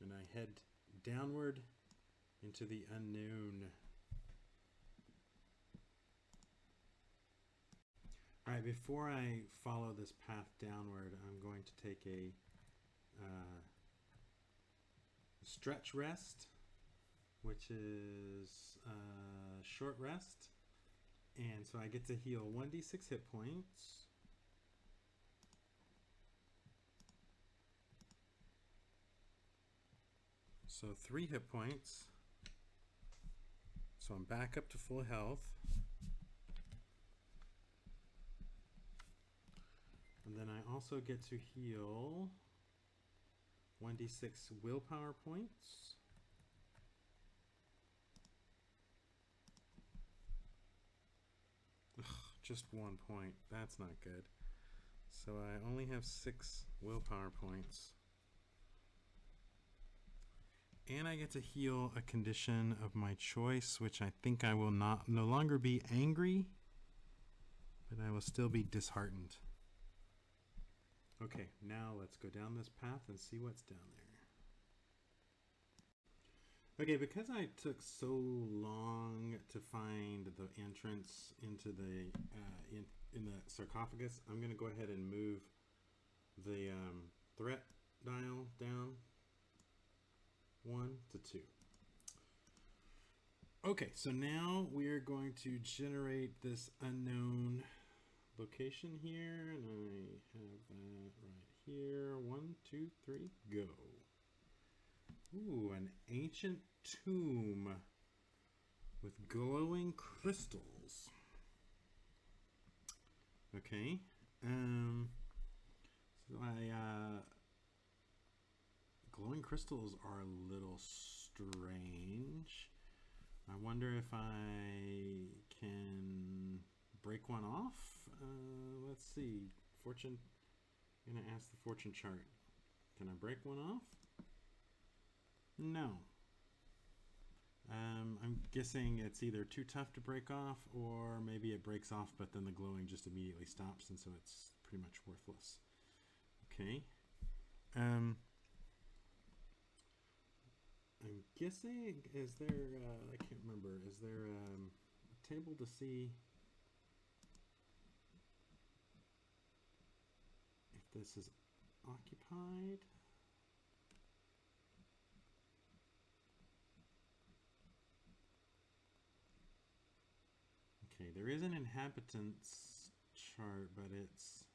And I head downward into the unknown. All right, before I follow this path downward, I'm going to take a stretch rest, which is a short rest. And so I get to heal 1d6 hit points. So 3 hit points. So I'm back up to full health. And then I also get to heal 1d6 willpower points. Ugh, just 1 point. That's not good. So I only have 6 willpower points. And I get to heal a condition of my choice, which I think I will no longer be angry, but I will still be disheartened. Okay, now let's go down this path and see what's down there. Okay, because I took so long to find the entrance into the in the sarcophagus, I'm going to go ahead and move the threat dial down 1 to 2. Okay, so now we're going to generate this unknown location here, and I have that right here. 1, 2, 3, go. Ooh, an ancient tomb with glowing crystals. Okay. So glowing crystals are a little strange. I wonder if I can break one off. Let's see. Fortune. I'm gonna ask the fortune chart. Can I break one off? No. I'm guessing it's either too tough to break off, or maybe it breaks off, but then the glowing just immediately stops, and so it's pretty much worthless. Okay. I'm guessing, is there, I can't remember, is there a table to see if this is occupied? Okay, there is an inhabitants chart, but it's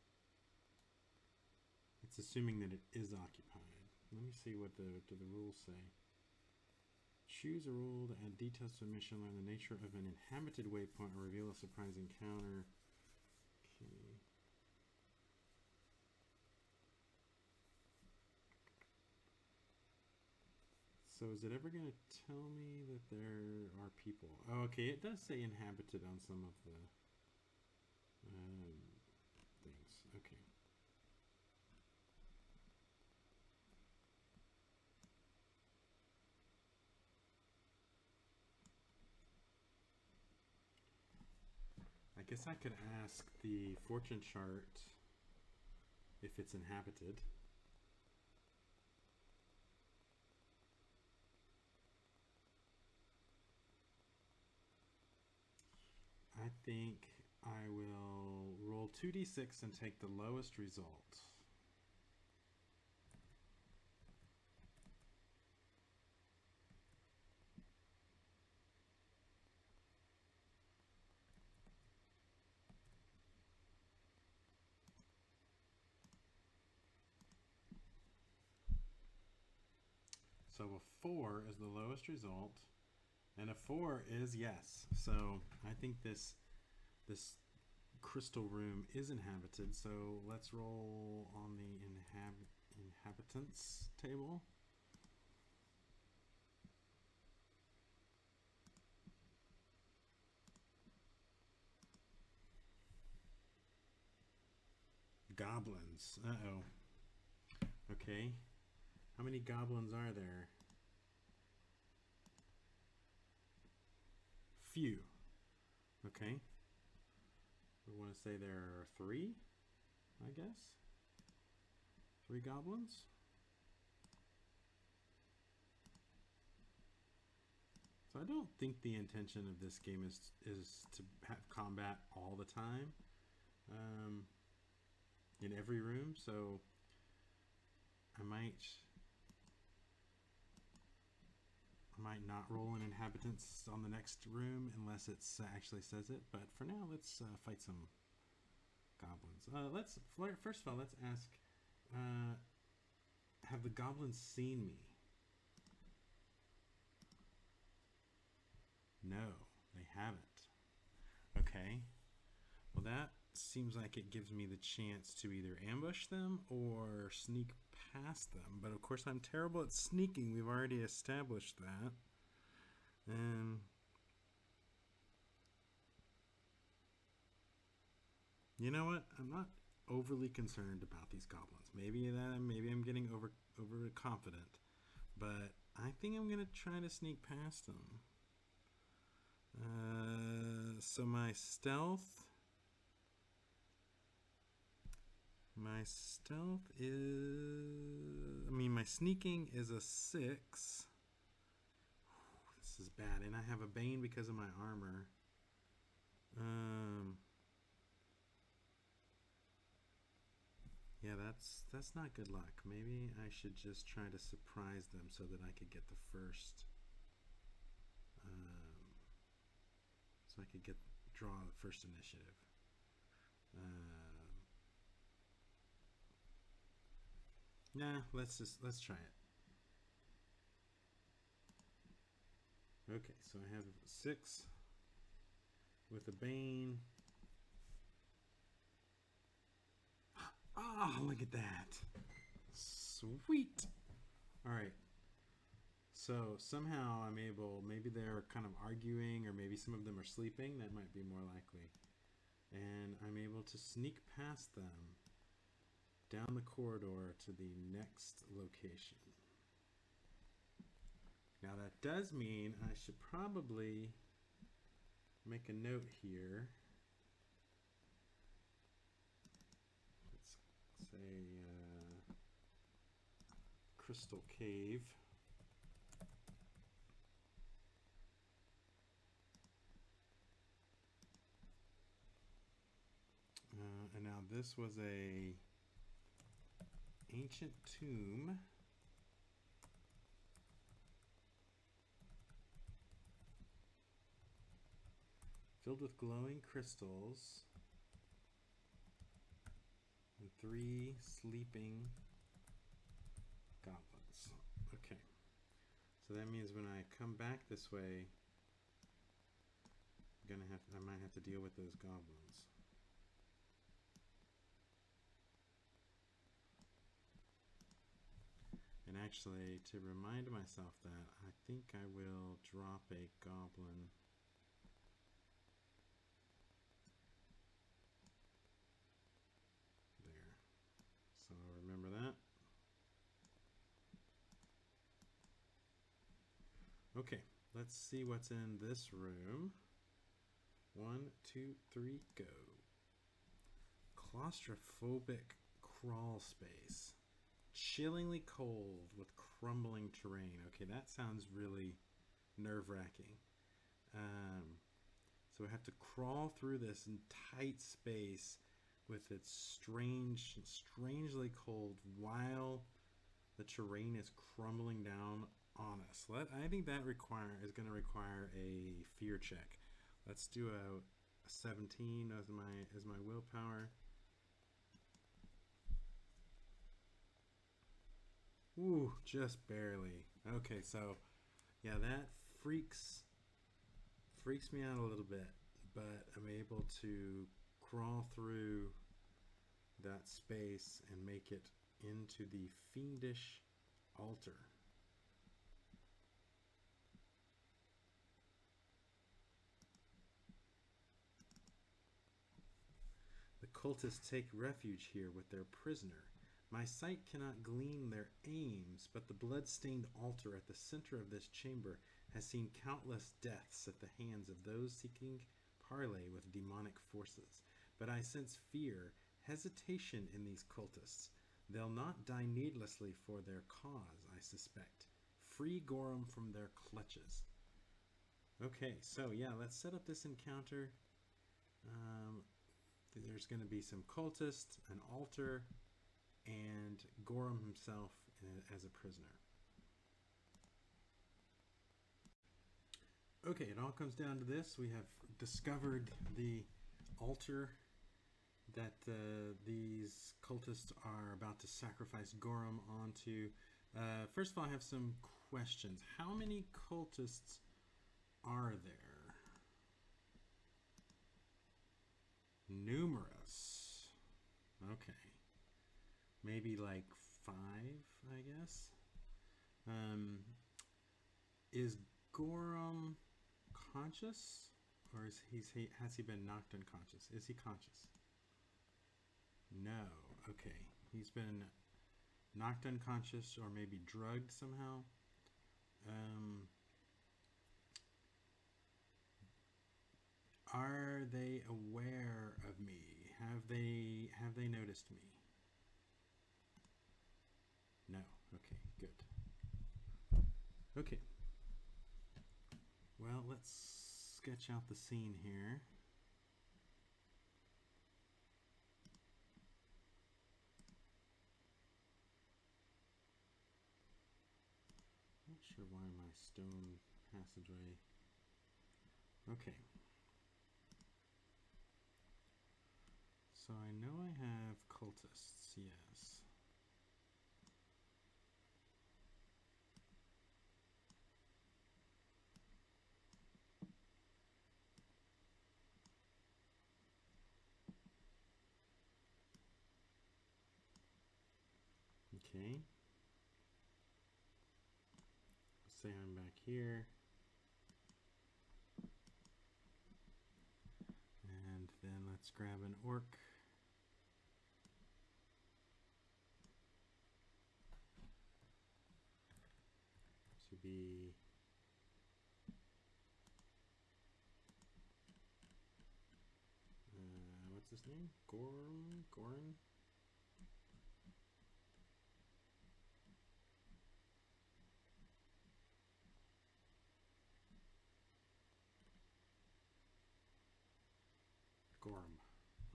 assuming that it is occupied. Let me see what do the rules say. Choose a rule to add details to a mission, learn the nature of an inhabited waypoint, or reveal a surprise encounter. Okay. So is it ever going to tell me that there are people? Oh, okay, it does say inhabited on some of the things. Okay. I guess I could ask the fortune chart if it's inhabited. I think I will roll 2d6 and take the lowest result. So a 4 is the lowest result, and a 4 is yes. So I think this crystal room is inhabited. So let's roll on the inhabitants table. Goblins. Uh-oh. Okay. How many goblins are there? Few. Okay. We want to say there are 3, I guess. 3 goblins. So I don't think the intention of this game is to have combat all the time in every room. So I might not roll an inhabitants on the next room unless it actually says it. But for now, let's fight some goblins. First of all, let's ask, have the goblins seen me? No, they haven't. Okay. Well, that seems like it gives me the chance to either ambush them or sneak past them. But of course, I'm terrible at sneaking. We've already established that. You know what? I'm not overly concerned about these goblins. Maybe I'm getting overconfident, but I think I'm gonna try to sneak past them. So my sneaking is a 6. This is bad, and I have a bane because of my armor. Yeah, that's not good luck. Maybe I should just try to surprise them so that I could get the first, so I could draw the first initiative. Nah, let's try it. Okay, so I have 6 with a Bane. Oh, look at that. Sweet. All right. So somehow I'm able, maybe they're kind of arguing, or maybe some of them are sleeping. That might be more likely. And I'm able to sneak past them down the corridor to the next location. Now that does mean I should probably make a note here. Let's say Crystal Cave. And now this was a ancient tomb. Filled with glowing crystals and 3 sleeping goblins. Okay. So that means when I come back this way, I might have to deal with those goblins. And actually, to remind myself that, I think I will drop a goblin there. So remember that. Okay, let's see what's in this room. 1, 2, 3, go. Claustrophobic crawl space. Chillingly cold with crumbling terrain. Okay, that sounds really nerve-wracking. So we have to crawl through this tight space with its strangely cold while the terrain is crumbling down on us. I think that is going to require a fear check. Let's do a 17 as my willpower. Ooh, just barely. Okay, so yeah, that freaks me out a little bit, but I'm able to crawl through that space and make it into the fiendish altar. The cultists take refuge here with their prisoner. My sight cannot glean their aims, but the blood-stained altar at the center of this chamber has seen countless deaths at the hands of those seeking parley with demonic forces. But I sense fear, hesitation in these cultists. They'll not die needlessly for their cause, I suspect. Free Gorham from their clutches. Okay, so yeah, let's set up this encounter. There's going to be some cultists, an altar, and Gorham himself as a prisoner. Okay, it all comes down to this. We have discovered the altar that these cultists are about to sacrifice Gorham onto. First of all, I have some questions. How many cultists are there? Numerous. Okay. Maybe like 5, I guess. Is Gorham conscious, or has he been knocked unconscious? Is he conscious? No. Okay. He's been knocked unconscious or maybe drugged somehow. Are they aware of me? Have they noticed me? No. Okay, good. Okay. Well, let's sketch out the scene here. sure why my stone passageway. Okay. So I know I have cultists, yes. Okay. Say I'm back here. And then let's grab an orc. To be what's his name? Goran? Gorm.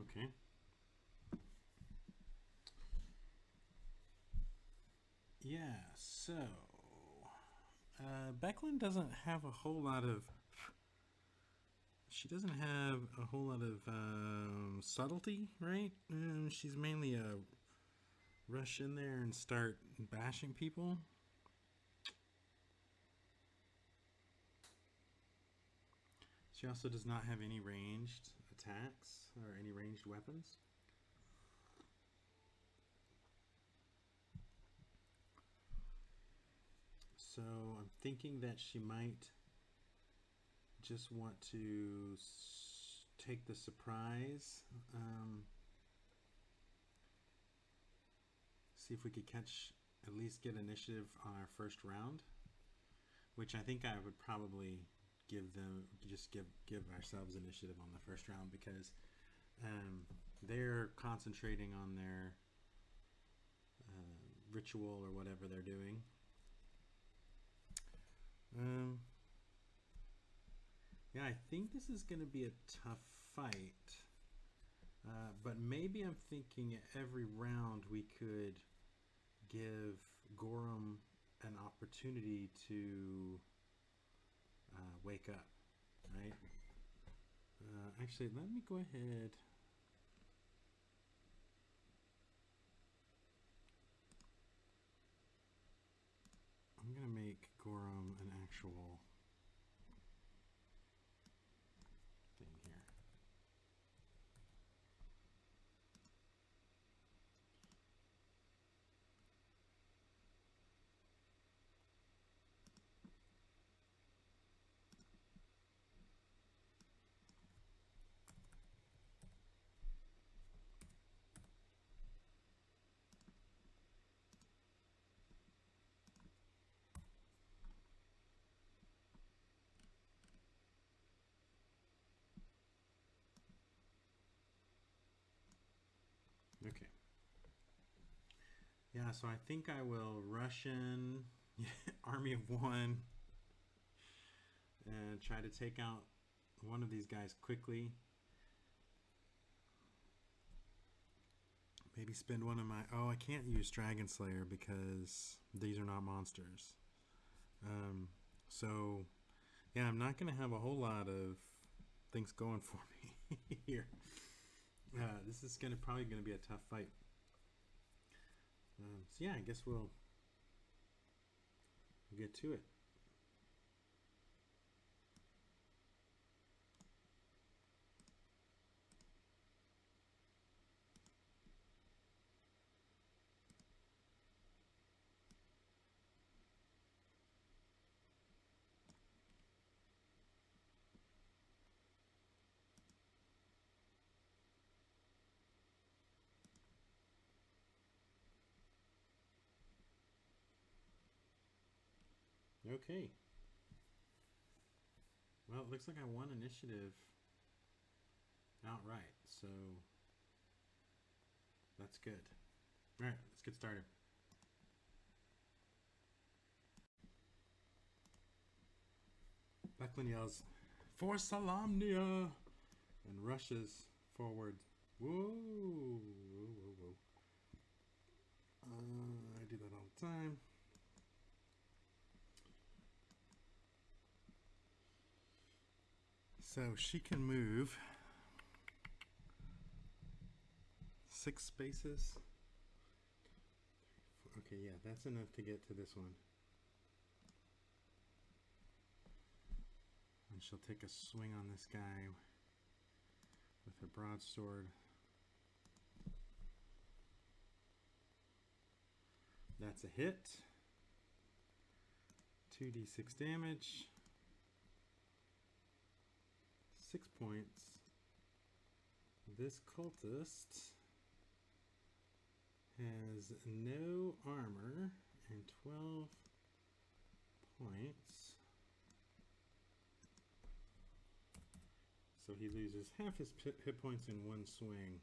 Okay. Yeah, so Becklin doesn't have a whole lot of. She doesn't have a whole lot of subtlety, right? She's mainly a rush in there and start bashing people. She also does not have any ranged attacks or any ranged weapons. So I'm thinking that she might just want to take the surprise. See if we could catch, at least get initiative on our first round, which I think I would probably give ourselves initiative on the first round because they're concentrating on their ritual or whatever they're doing. Yeah, I think this is going to be a tough fight. But maybe I'm thinking every round we could give Gorham an opportunity to wake up, right? Actually, let me go ahead. I'm going to make Gorham an actual thing here. Okay. Yeah, so I think I will rush in army of one and try to take out one of these guys quickly. Maybe spend one of my... Oh, I can't use Dragon Slayer because these are not monsters. So, yeah, I'm not going to have a whole lot of things going for me here. This is probably going to be a tough fight. So, yeah, I guess we'll get to it. Okay. Well, it looks like I won initiative outright, so that's good. All right, let's get started. Becklin yells, "For Salamnia!" and rushes forward. Whoa, whoa, whoa, whoa. I do that all the time. So she can move 6 spaces. Okay, yeah, that's enough to get to this one. And she'll take a swing on this guy with her broadsword. That's a hit. 2d6 damage. 6 points. This cultist has no armor and 12 points. So he loses half his hit points in one swing.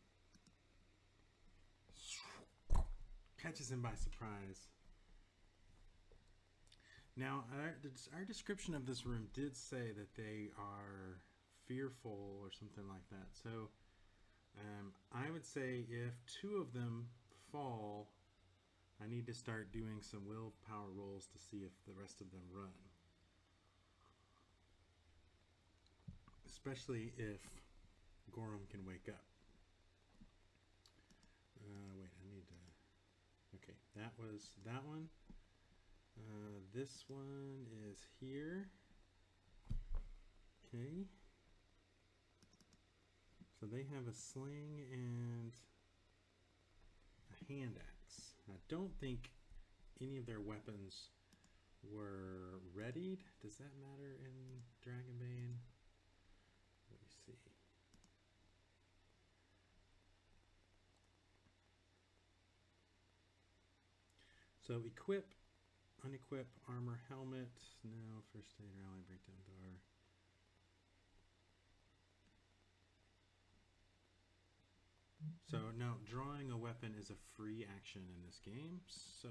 Catches him by surprise. Now, our description of this room did say that they are fearful or something like that. So I would say if 2 of them fall, I need to start doing some willpower rolls to see if the rest of them run. Especially if Gorham can wake up. Wait, I need to... Okay, that was that one. This one is here. Okay. So they have a sling and a hand axe. I don't think any of their weapons were readied. Does that matter in Dragonbane? Let me see. So equip, unequip, armor, helmet. No, first aid, rally, breakdown door. So now drawing a weapon is a free action in this game. So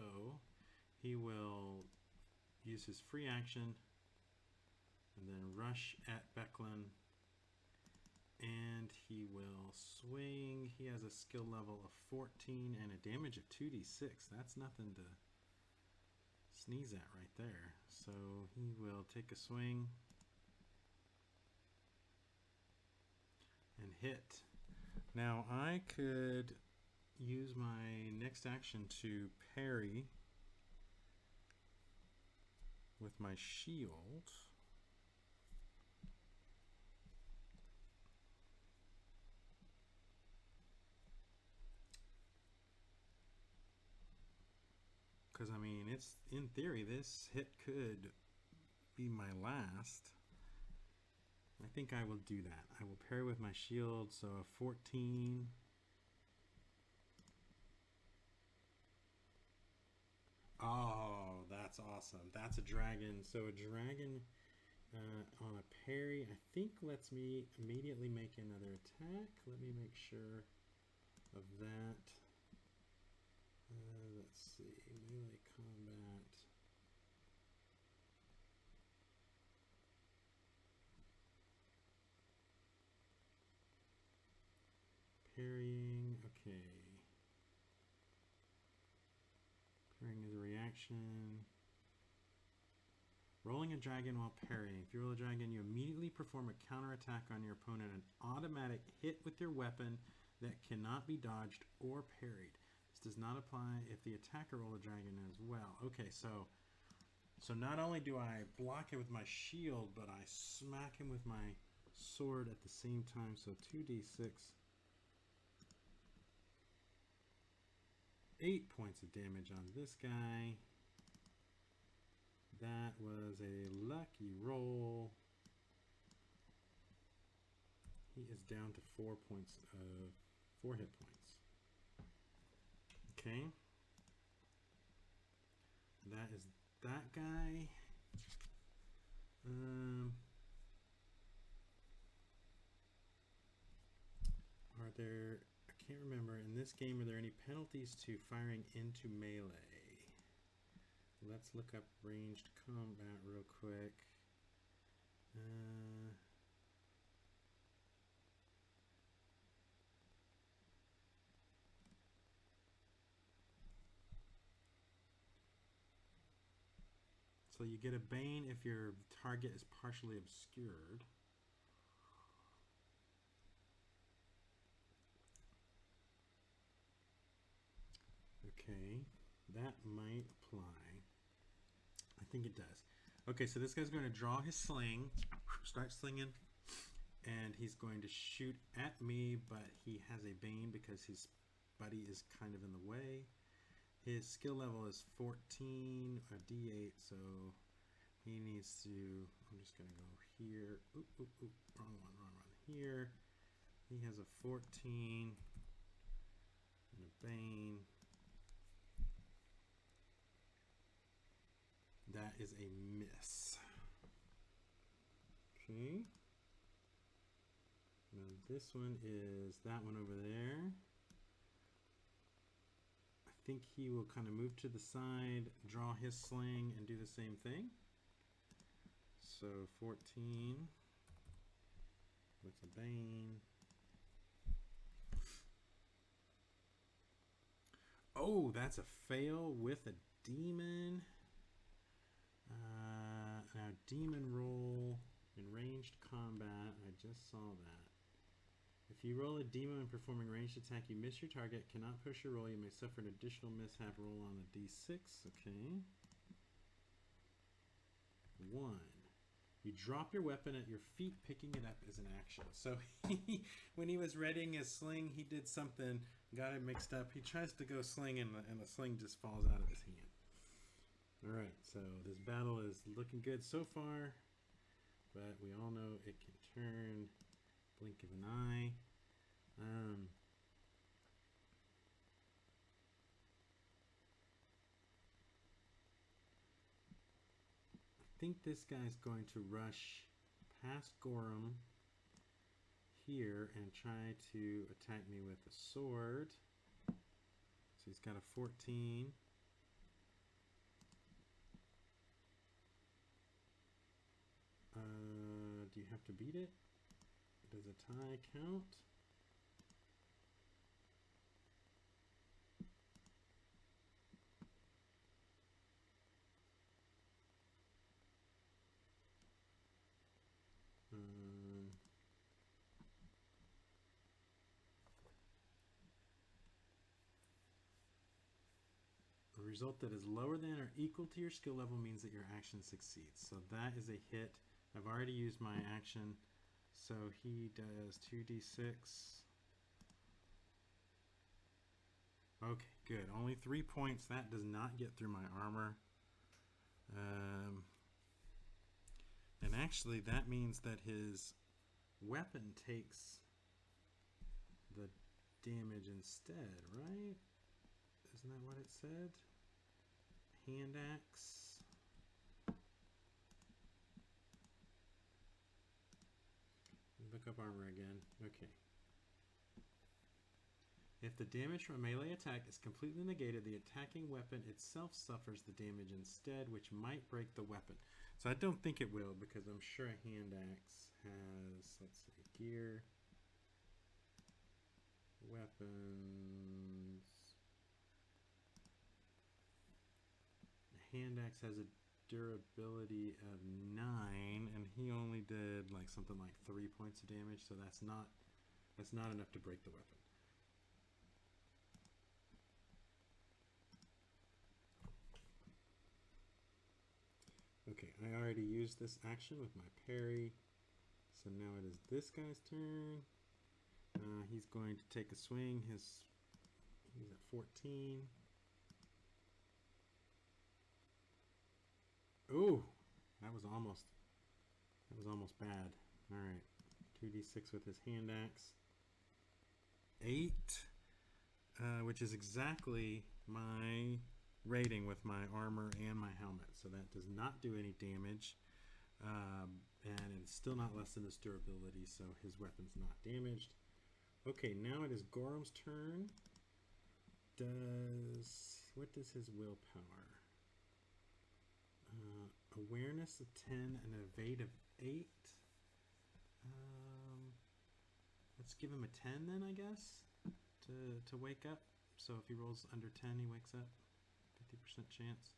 he will use his free action and then rush at Becklin. And he will swing. He has a skill level of 14 and a damage of 2d6. That's nothing to sneeze at right there. So he will take a swing and hit. Now I could use my next action to parry with my shield. Because, I mean, it's in theory, this hit could be my last. I think I will do that. I will parry with my shield, so a 14. Oh, that's awesome. That's a dragon. So a dragon on a parry, I think lets me immediately make another attack. Let me make sure of that. Let's see, melee combat. Parrying, okay. Parrying is a reaction. Rolling a dragon while parrying. If you roll a dragon, you immediately perform a counterattack on your opponent, an automatic hit with your weapon that cannot be dodged or parried. This does not apply if the attacker rolled a dragon as well. Okay, so not only do I block it with my shield, but I smack him with my sword at the same time. So 2d6. 8 points of damage on this guy. That was a lucky roll. He is down to 4 hit points. Okay. That is that guy. Are there, I can't remember, in this game, are there any penalties to firing into melee? Let's look up ranged combat real quick. So you get a Bane if your target is partially obscured. Okay, that might apply. I think it does. Okay, so this guy's going to draw his sling, start slinging, and he's going to shoot at me, but he has a Bane because his buddy is kind of in the way. His skill level is 14, a D8, so he needs to, I'm just going to go here. Oop, oop, oop, wrong one. Here. He has a 14 and a Bane. That is a miss. Okay. Now this one is that one over there. I think he will kind of move to the side, draw his sling, and do the same thing. So 14 with a Bane. Oh, that's a fail with a demon. Now demon roll in ranged combat. I just saw that. If you roll a demon when performing ranged attack, you miss your target, cannot push your roll. You may suffer an additional mishap roll on the D6. Okay. 1. You drop your weapon at your feet, picking it up as an action. So when he was readying his sling, he did something, got it mixed up. He tries to go sling, and the sling just falls out of his hand. All right, so this battle is looking good so far, but we all know it can turn, blink of an eye. I think this guy's going to rush past Gorham here and try to attack me with a sword. So he's got a 14. Do you have to beat it? Does a tie count? A result that is lower than or equal to your skill level means that your action succeeds. So that is a hit. I've already used my action. So he does 2d6. Okay, good. Only 3 points. That does not get through my armor. And actually, that means that his weapon takes the damage instead, right? Isn't that what it said? Hand axe. Look up armor again. Okay. If the damage from a melee attack is completely negated, the attacking weapon itself suffers the damage instead, which might break the weapon. So I don't think it will, because I'm sure a hand axe has, let's see, gear, weapons. A hand axe has a durability of 9, and he only did like something like 3 points of damage, so that's not enough to break the weapon. Okay, I already used this action with my parry, so now it is this guy's turn. He's going to take a swing. He's at 14. Ooh, that was almost bad. All right, 2d6 with his hand axe. 8, which is exactly my rating with my armor and my helmet. So that does not do any damage, and it's still not less than his durability, so his weapon's not damaged. Okay, now it is Gorham's turn. What does his willpower? Awareness of 10 and evade of 8. Let's give him a 10 then, I guess, to wake up. So if he rolls under 10, he wakes up. 50% chance.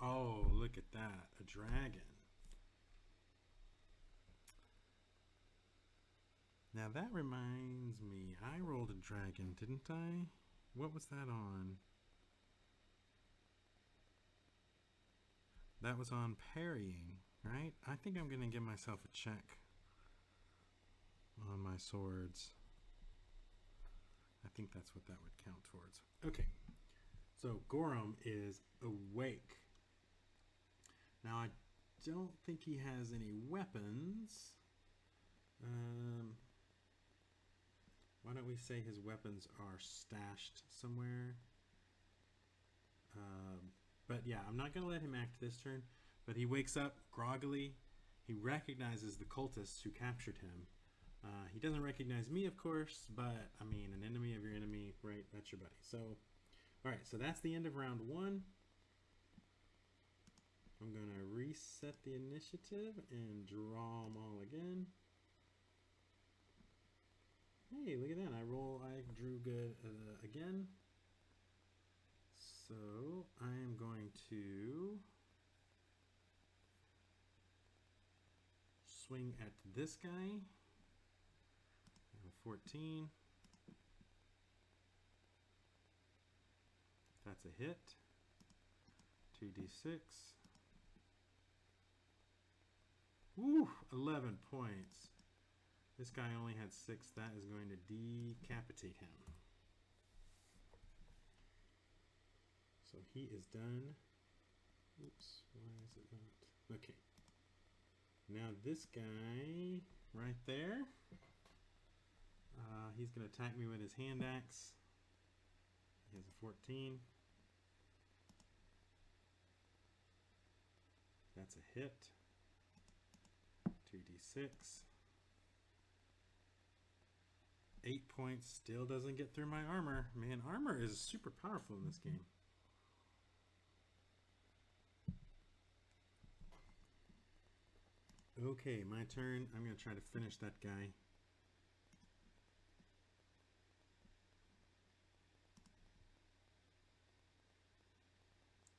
Oh, look at that. A dragon. Now that reminds me, I rolled a dragon, didn't I? What was that on? That was on parrying, right? I think I'm going to give myself a check on my swords. I think that's what that would count towards. Okay, so Gorum is awake. Now I don't think he has any weapons. Why don't we say his weapons are stashed somewhere? But yeah, I'm not going to let him act this turn. But he wakes up groggily. He recognizes the cultists who captured him. He doesn't recognize me, of course, but I mean, an enemy of your enemy, right? That's your buddy. So, all right, so that's the end of round 1. I'm going to reset the initiative and draw them all again. Hey, look at that. I drew good again. So I am going to swing at this guy. I have a 14. That's a hit. 2d6. Woo! 11 points. This guy only had 6. That is going to decapitate him. So he is done. Oops, why is it not? Okay. Now this guy right there, he's going to attack me with his hand axe. He has a 14. That's a hit. 2d6. 8 points. Still doesn't get through my armor. Man, armor is super powerful in this game. Okay, my turn. I'm going to try to finish that guy.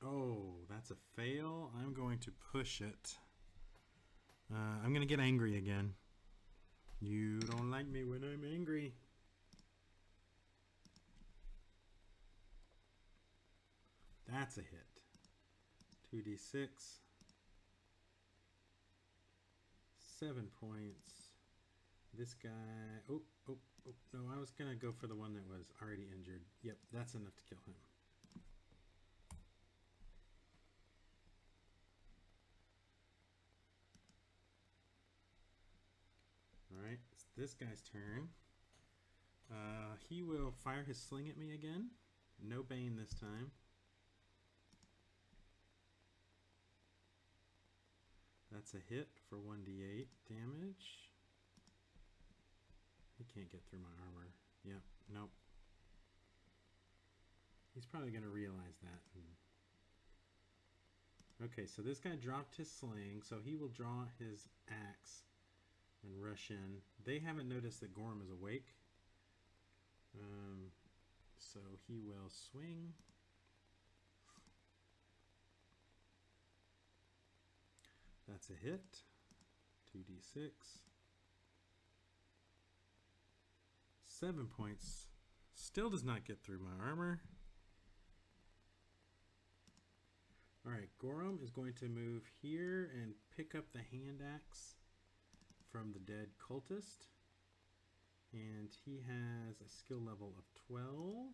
Oh, that's a fail. I'm going to push it. I'm going to get angry again. You don't like me when I'm angry. That's a hit. 2d6. 7 points. This guy... Oh, no, I was going to go for the one that was already injured. Yep, that's enough to kill him. Alright, it's this guy's turn. He will fire his sling at me again. No bane this time. That's a hit for 1d8 damage. He can't get through my armor. Yep, nope. He's probably going to realize that. Okay, so this guy dropped his sling, so he will draw his axe and rush in. They haven't noticed that Gorm is awake. So he will swing. That's a hit. 2d6. 7 points. Still does not get through my armor. Alright, Gorum is going to move here and pick up the hand axe from the dead cultist. And he has a skill level of 12.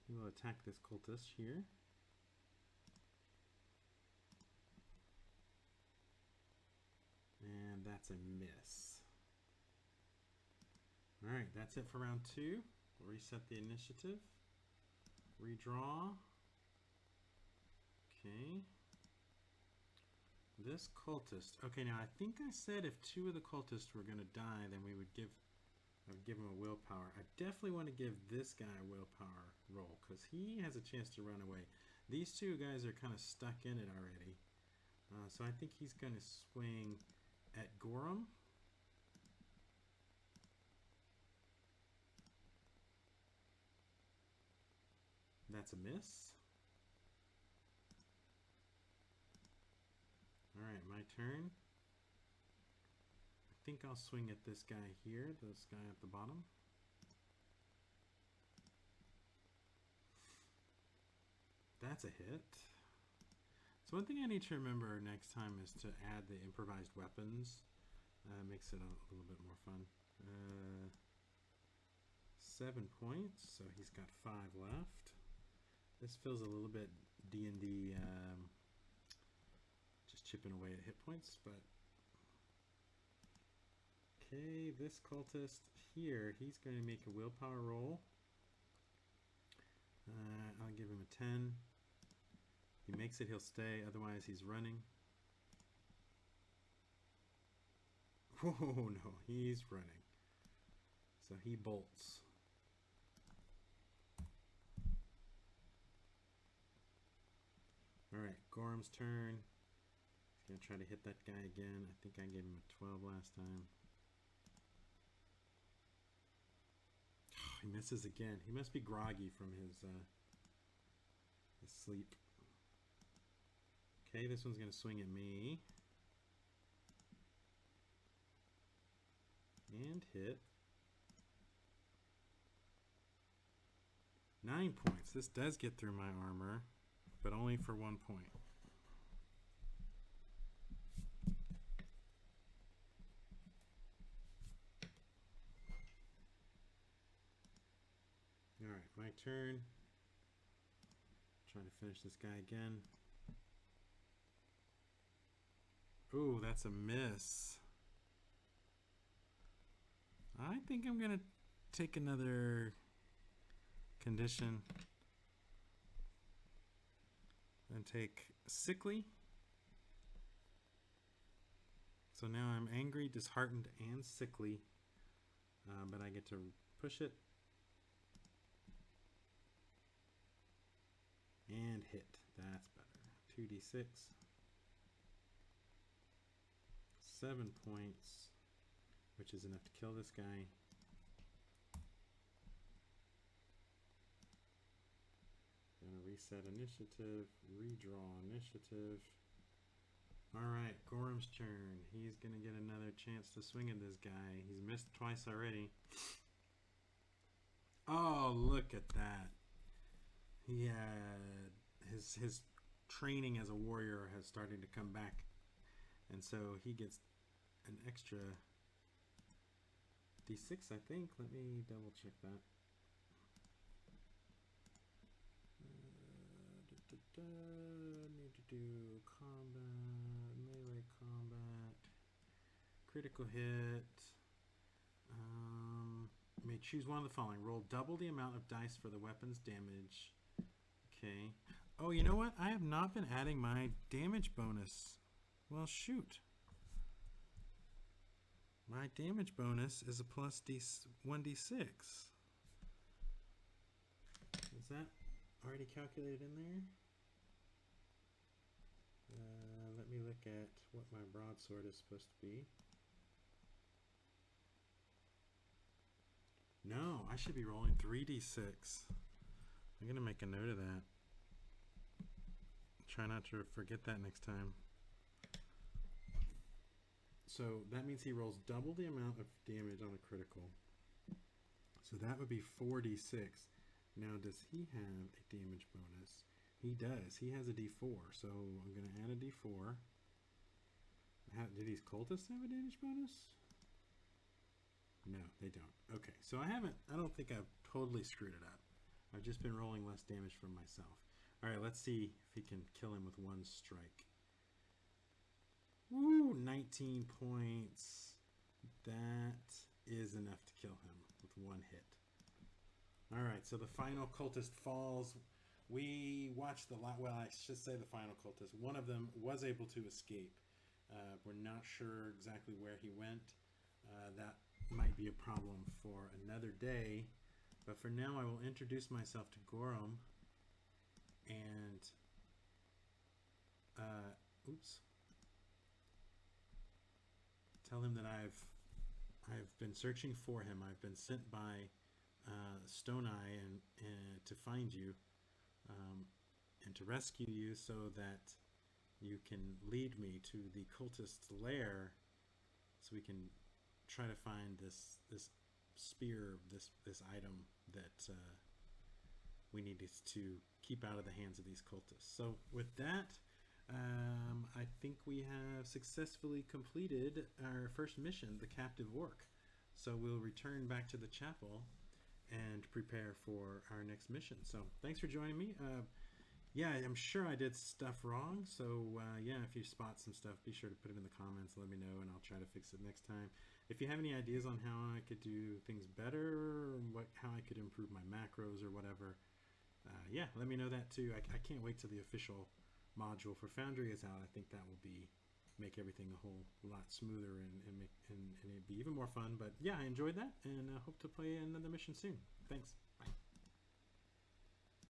He will attack this cultist here. And that's a miss. Alright, that's it for round 2. We'll reset the initiative. Redraw. Okay. This cultist. Okay, now I think I said if 2 of the cultists were going to die, then I would give him a willpower. I definitely want to give this guy a willpower roll, because he has a chance to run away. These 2 guys are kind of stuck in it already. So I think he's going to swing at Gorum. That's a miss. Alright, my turn. I think I'll swing at this guy here, this guy at the bottom. That's a hit. So one thing I need to remember next time is to add the improvised weapons. Makes it a little bit more fun. 7 points, so he's got 5 left. This feels a little bit D&D, just chipping away at hit points, but okay, this cultist here, he's going to make a willpower roll. I'll give him a 10. He makes it, he'll stay, otherwise he's running. Oh no, he's running. So he bolts. Alright, Gorham's turn. He's going to try to hit that guy again. I think I gave him a 12 last time. Oh, he misses again. He must be groggy from his sleep. Okay, this one's going to swing at me. And hit. 9 points. This does get through my armor, but only for 1 point. Alright, my turn. Trying to finish this guy again. Ooh, that's a miss. I think I'm going to take another condition and take sickly. So now I'm angry, disheartened, and sickly, but I get to push it and hit. That's better. 2d6. 7 points, which is enough to kill this guy. Gonna reset initiative, redraw initiative. Alright, Gorham's turn. He's gonna get another chance to swing at this guy. He's missed twice already. Oh, look at that. He had his training as a warrior has started to come back. And so he gets an extra d6, I think. Let me double check that. Need to do combat, melee combat, critical hit. May choose one of the following. Roll double the amount of dice for the weapon's damage. Okay. Oh, you know what? I have not been adding my damage bonus. Well, shoot. My damage bonus is a plus 1d6. Is that already calculated in there? Let me look at what my broadsword is supposed to be. No, I should be rolling 3d6. I'm going to make a note of that. Try not to forget that next time. So that means he rolls double the amount of damage on a critical. So that would be 4d6. Now, does he have a damage bonus? He does. He has a d4. So I'm going to add a d4. Do these cultists have a damage bonus? No, they don't. Okay, so I don't think I've totally screwed it up. I've just been rolling less damage from myself. All right, let's see if he can kill him with one strike. Woo, 19 points. That is enough to kill him with one hit. All right, so the final cultist falls. We watched well, I should say the final cultist. One of them was able to escape. We're not sure exactly where he went. That might be a problem for another day. But for now, I will introduce myself to Gorham and tell him that I've been searching for him. I've been sent by Stone Eye and to find you and to rescue you so that you can lead me to the cultist's lair so we can try to find this spear, this item that we need to keep out of the hands of these cultists. So with that, I think we have successfully completed our first mission, the Captive Orc. So we'll return back to the chapel and prepare for our next mission. So thanks for joining me. Yeah, I'm sure I did stuff wrong. So yeah, if you spot some stuff, be sure to put it in the comments. Let me know, and I'll try to fix it next time. If you have any ideas on how I could do things better, or how I could improve my macros or whatever, yeah, let me know that too. I can't wait till the official module for Foundry is out. I think that will make everything a whole lot smoother and it'd be even more fun. But yeah, I enjoyed that, and I hope to play another mission soon. Thanks.